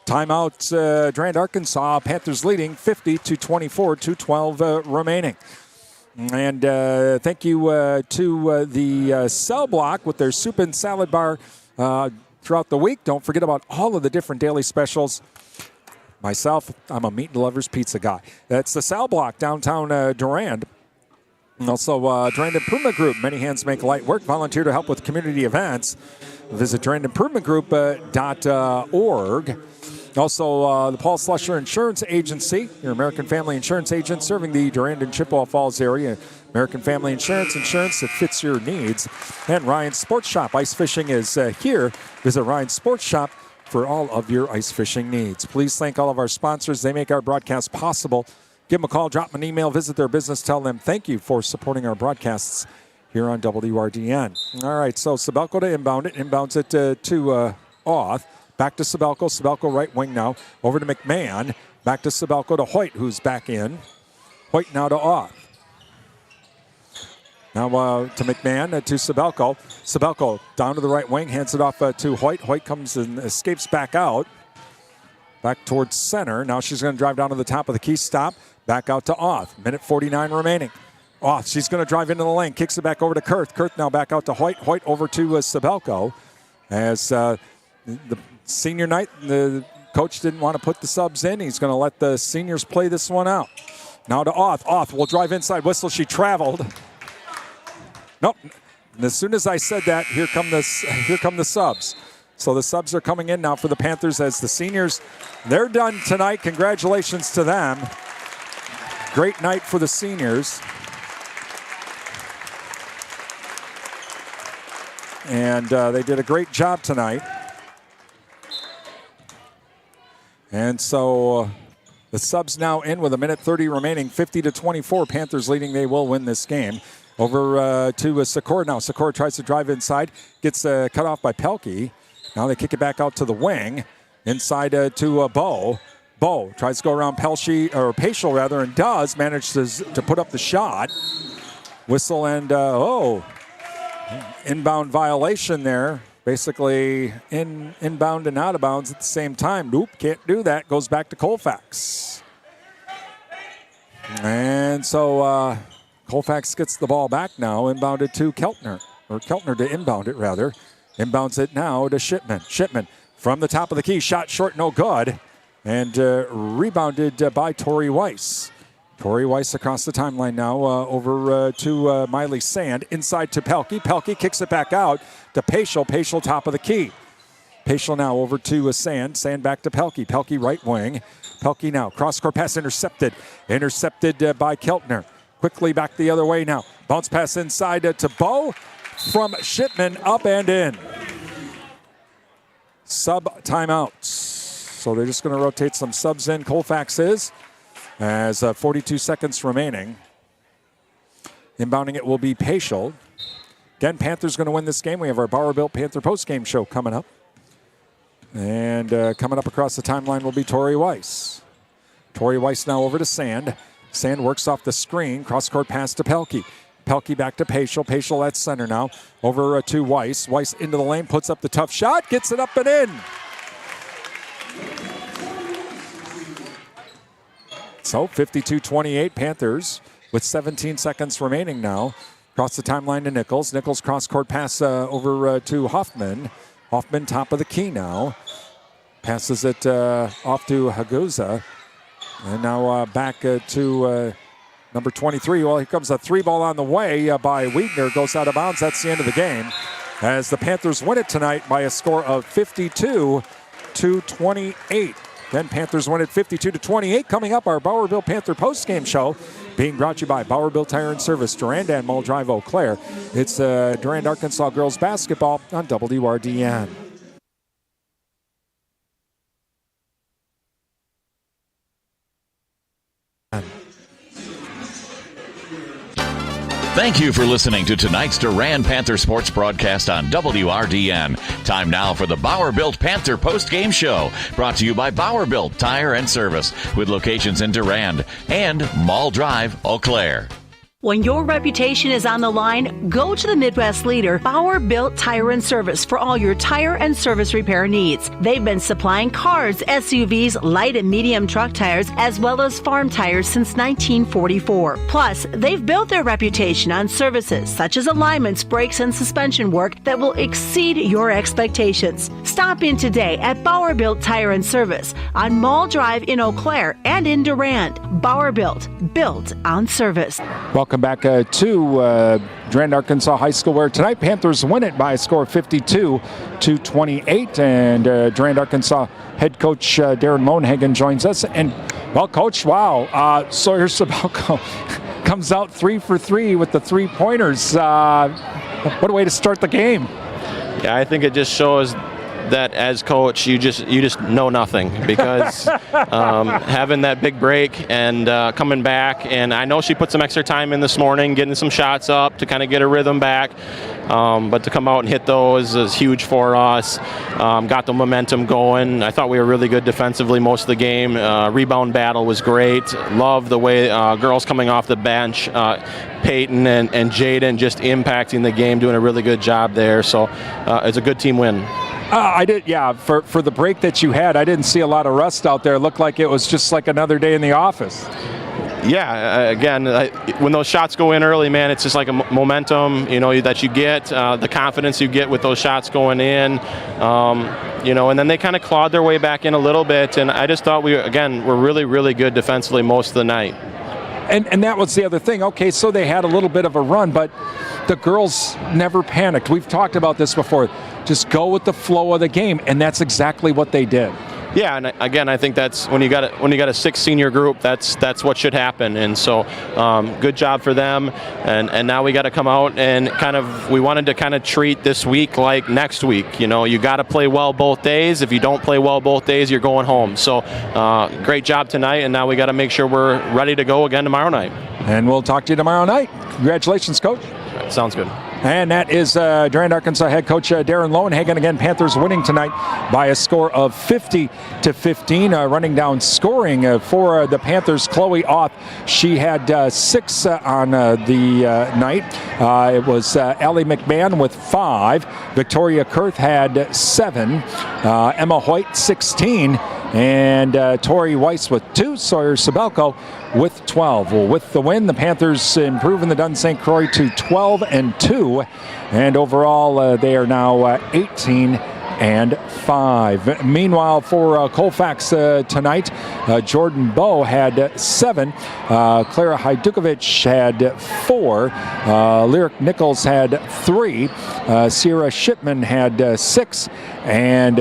F: Timeout, Durand-Arkansaw. Panthers leading 50-24, 2:12 remaining. And thank you to the Cell Block with their soup and salad bar throughout the week. Don't forget about all of the different daily specials. Myself, I'm a meat and lovers pizza guy. That's the Cell Block, downtown Durand. And also, Durand Improvement Group. Many hands make light work. Volunteer to help with community events. Visit durandimprovementgroup.org. Also, the Paul Slusher Insurance Agency, your American Family Insurance agent serving the Durand and Chippewa Falls area. American Family Insurance that fits your needs. And Ryan's Sports Shop. Ice fishing is here. Visit Ryan's Sports Shop for all of your ice fishing needs. Please thank all of our sponsors. They make our broadcast possible. Give them a call, drop them an email, visit their business, tell them thank you for supporting our broadcasts here on WRDN. All right, so Sabelko to inbound it. Inbounds it to Auth. Back to Sabelko. Sabelko right wing now. Over to McMahon. Back to Sabelko to Hoyt, who's back in. Hoyt now to Auth. Now to McMahon, to Sabelko. Sabelko down to the right wing, hands it off to Hoyt. Hoyt comes and escapes back out. Back towards center. Now she's going to drive down to the top of the key stop. Back out to Auth. Minute 49 remaining. Auth, she's going to drive into the lane. Kicks it back over to Kurth. Kurth now back out to Hoyt. Hoyt over to Sabelko. As the senior night, the coach didn't want to put the subs in. He's going to let the seniors play this one out. Now to Auth. Auth will drive inside. Whistle. She traveled. Nope. And as soon as I said that, here come the subs. So the subs are coming in now for the Panthers as the seniors, they're done tonight. Congratulations to them. Great night for the seniors. And they did a great job tonight. And so the subs now in with a minute 30 remaining, 50-24. Panthers leading. They will win this game. Over to Sikora now. Sikora tries to drive inside. Gets cut off by Pelkey. Now they kick it back out to the wing. Inside to Bow. Bow tries to go around Paschal rather, and does manage to put up the shot. Whistle and, inbound violation there. Basically inbound and out of bounds at the same time. Nope, can't do that. Goes back to Colfax. And so Colfax gets the ball back now. Inbounded to Keltner. Or Keltner to inbound it, rather. Inbounds it now to Shipman. Shipman from the top of the key. Shot short, no good. And rebounded by Tori Weiss. Tori Weiss across the timeline now over to Miley Sand. Inside to Pelkey. Pelkey kicks it back out to Paschal. Paschal top of the key. Paschal now over to Sand. Sand back to Pelkey. Pelkey right wing. Pelkey now. Cross-court pass intercepted. Intercepted by Keltner. Quickly back the other way now. Bounce pass inside to Bow. From Shipman, up and in. Sub timeouts. So they're just going to rotate some subs in. Colfax is, as 42 seconds remaining. Inbounding it will be Paschal. Again, Panthers going to win this game. We have our Bauer Built Panther postgame show coming up. And coming up across the timeline will be Tori Weiss. Tori Weiss now over to Sand. Sand works off the screen. Cross-court pass to Pelkey. Pelkey back to Paschal. Paschal at center now. Over to Weiss. Weiss into the lane. Puts up the tough shot. Gets it up and in. So 52-28 Panthers with 17 seconds remaining now. Across the timeline to Nichols. Nichols cross-court pass over to Hoffman. Hoffman top of the key now. Passes it off to Haguza. And now back to number 23. Well, here comes a 3-ball on the way by Wiedner. Goes out of bounds. That's the end of the game. As the Panthers win it tonight by a score of 52-28. Then Panthers win it 52-28. Coming up, our Bauer Built Panther postgame show being brought to you by Bauer Built Tire and Service, Durand and Mall Drive, Eau Claire. It's Durand-Arkansaw girls basketball on WRDN.
A: Thank you for listening to tonight's Durand Panther Sports broadcast on WRDN. Time now for the Bauer Built Panther post-game show, brought to you by Bauer Built Tire and Service, with locations in Durand and Mall Drive, Eau Claire.
D: When your reputation is on the line, go to the Midwest leader, Bauer Built Tire and Service, for all your tire and service repair needs. They've been supplying cars, SUVs, light and medium truck tires, as well as farm tires since 1944. Plus, they've built their reputation on services such as alignments, brakes, and suspension work that will exceed your expectations. Stop in today at Bauer Built Tire and Service on Mall Drive in Eau Claire and in Durand. Bauer Built on service.
F: Welcome back to Durand-Arkansaw High School, where tonight Panthers win it by a score of 52-28. And Durand-Arkansaw head coach Darren Lonehagen joins us. And, well, Coach, wow, Sawyer Sabelko comes out 3 for 3 with the 3-pointers. What a way to start the game.
E: Yeah, I think it just shows that as coach you just know nothing, because having that big break and coming back, and I know she put some extra time in this morning getting some shots up to kind of get her rhythm back, but to come out and hit those is huge for us. Got the momentum going. I thought we were really good defensively most of the game. Rebound battle was great. Love the way girls coming off the bench, Peyton and Jaden just impacting the game, doing a really good job there. So it's a good team win.
F: I did, yeah. For the break that you had, I didn't see a lot of rust out there. It looked like it was just like another day in the office.
E: Yeah, again, when those shots go in early, man, it's just like a momentum, that you get, the confidence you get with those shots going in, and then they kind of clawed their way back in a little bit. And I just thought we're really, really good defensively most of the night.
F: And that was the other thing. Okay, so they had a little bit of a run, but the girls never panicked. We've talked about this before. Just go with the flow of the game, and that's exactly what they did.
E: Yeah, and again, I think that's when you got a 6 senior group, that's what should happen. And so, good job for them. And now we got to come out and we wanted to kind of treat this week like next week. You got to play well both days. If you don't play well both days, you're going home. So, great job tonight, and now we got to make sure we're ready to go again tomorrow night.
F: And we'll talk to you tomorrow night. Congratulations, Coach.
E: Sounds good.
F: And that is Durand-Arkansaw head coach Darren Lonehagen. Again, Panthers winning tonight by a score of 50-15. Running down scoring for the Panthers, Chloe Auth. She had 6 on the night. It was Allie McMahon with 5. Victoria Kurth had 7. Emma Hoyt 16. And Tori Weiss with 2. Sawyer Sabelko with 12. Well, with the win, the Panthers improving the Dun St. Croix to 12-2. And overall, they are now 18-5. Meanwhile, for Colfax tonight, Jordan Bowe had 7. Clara Hajdukovic had 4. Lyric Nichols had 3. Sierra Shipman had 6. And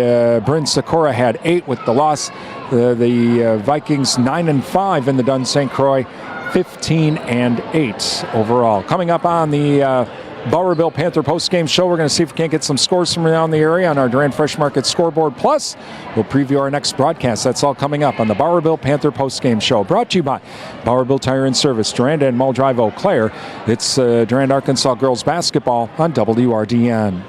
F: Bryn Sakura had 8 with the loss. The Vikings 9-5 in the Dun St. Croix, 15-8 overall. Coming up on the Bauer Built Panther post-game show, we're going to see if we can't get some scores from around the area on our Durand Fresh Market scoreboard. Plus, we'll preview our next broadcast. That's all coming up on the Bauer Built Panther post-game show, brought to you by Bauer Built Tire and Service, Durand and Mall Drive, Eau Claire. It's Durand-Arkansaw girls basketball on WRDN.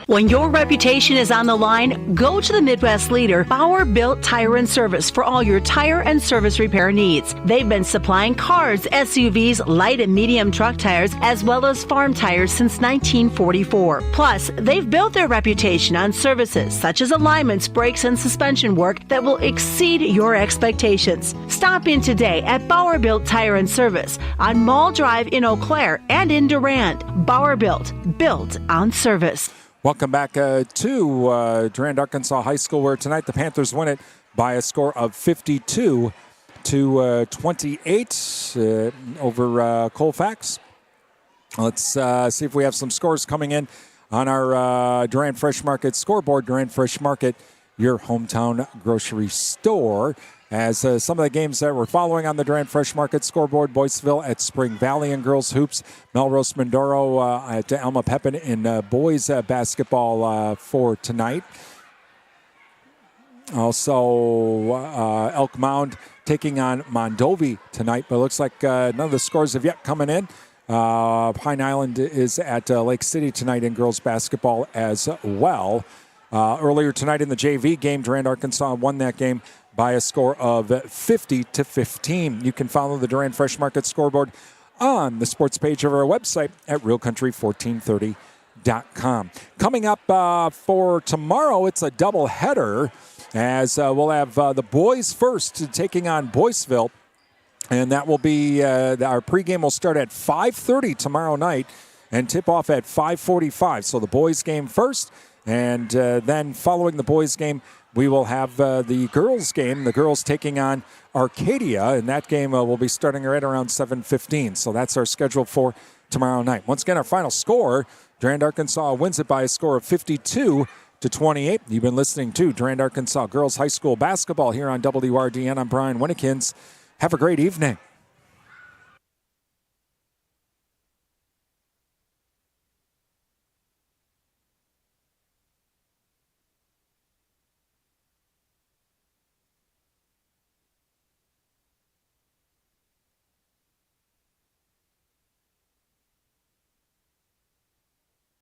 D: When your reputation is on the line, go to the Midwest leader, Bauer Built Tire and Service, for all your tire and service repair needs. They've been supplying cars, SUVs, light and medium truck tires, as well as farm tires since 1944. Plus, they've built their reputation on services such as alignments, brakes, and suspension work that will exceed your expectations. Stop in today at Bauer Built Tire and Service on Mall Drive in Eau Claire and in Durand. Bauer Built on service.
F: Welcome back to Durand-Arkansaw High School, where tonight the Panthers win it by a score of 52-28 over Colfax. Let's see if we have some scores coming in on our Durand Fresh Market scoreboard. Durand Fresh Market, your hometown grocery store. As some of the games that we're following on the Durand Fresh Market scoreboard, Boyceville at Spring Valley in girls hoops, Melrose Mindoro at Alma Pepin in boys basketball for tonight. Also, Elk Mound taking on Mondovi tonight, but it looks like none of the scores have yet coming in. Pine Island is at Lake City tonight in girls basketball as well. Earlier tonight in the JV game, Durand-Arkansaw won that game by a score of 50-15. You can follow the Durand Fresh Market scoreboard on the sports page of our website at realcountry1430.com. Coming up for tomorrow, it's a doubleheader as we'll have the boys first taking on Boyceville. And that will be, our pregame will start at 5:30 tomorrow night and tip off at 5:45. So the boys game first, and then following the boys game, we will have the girls game. The girls taking on Arcadia, and that game will be starting right around 7:15. So that's our schedule for tomorrow night. Once again, our final score, Durand-Arkansaw wins it by a score of 52-28. You've been listening to Durand-Arkansaw Girls High School Basketball here on WRDN. I'm Brian Winnekins. Have a great evening.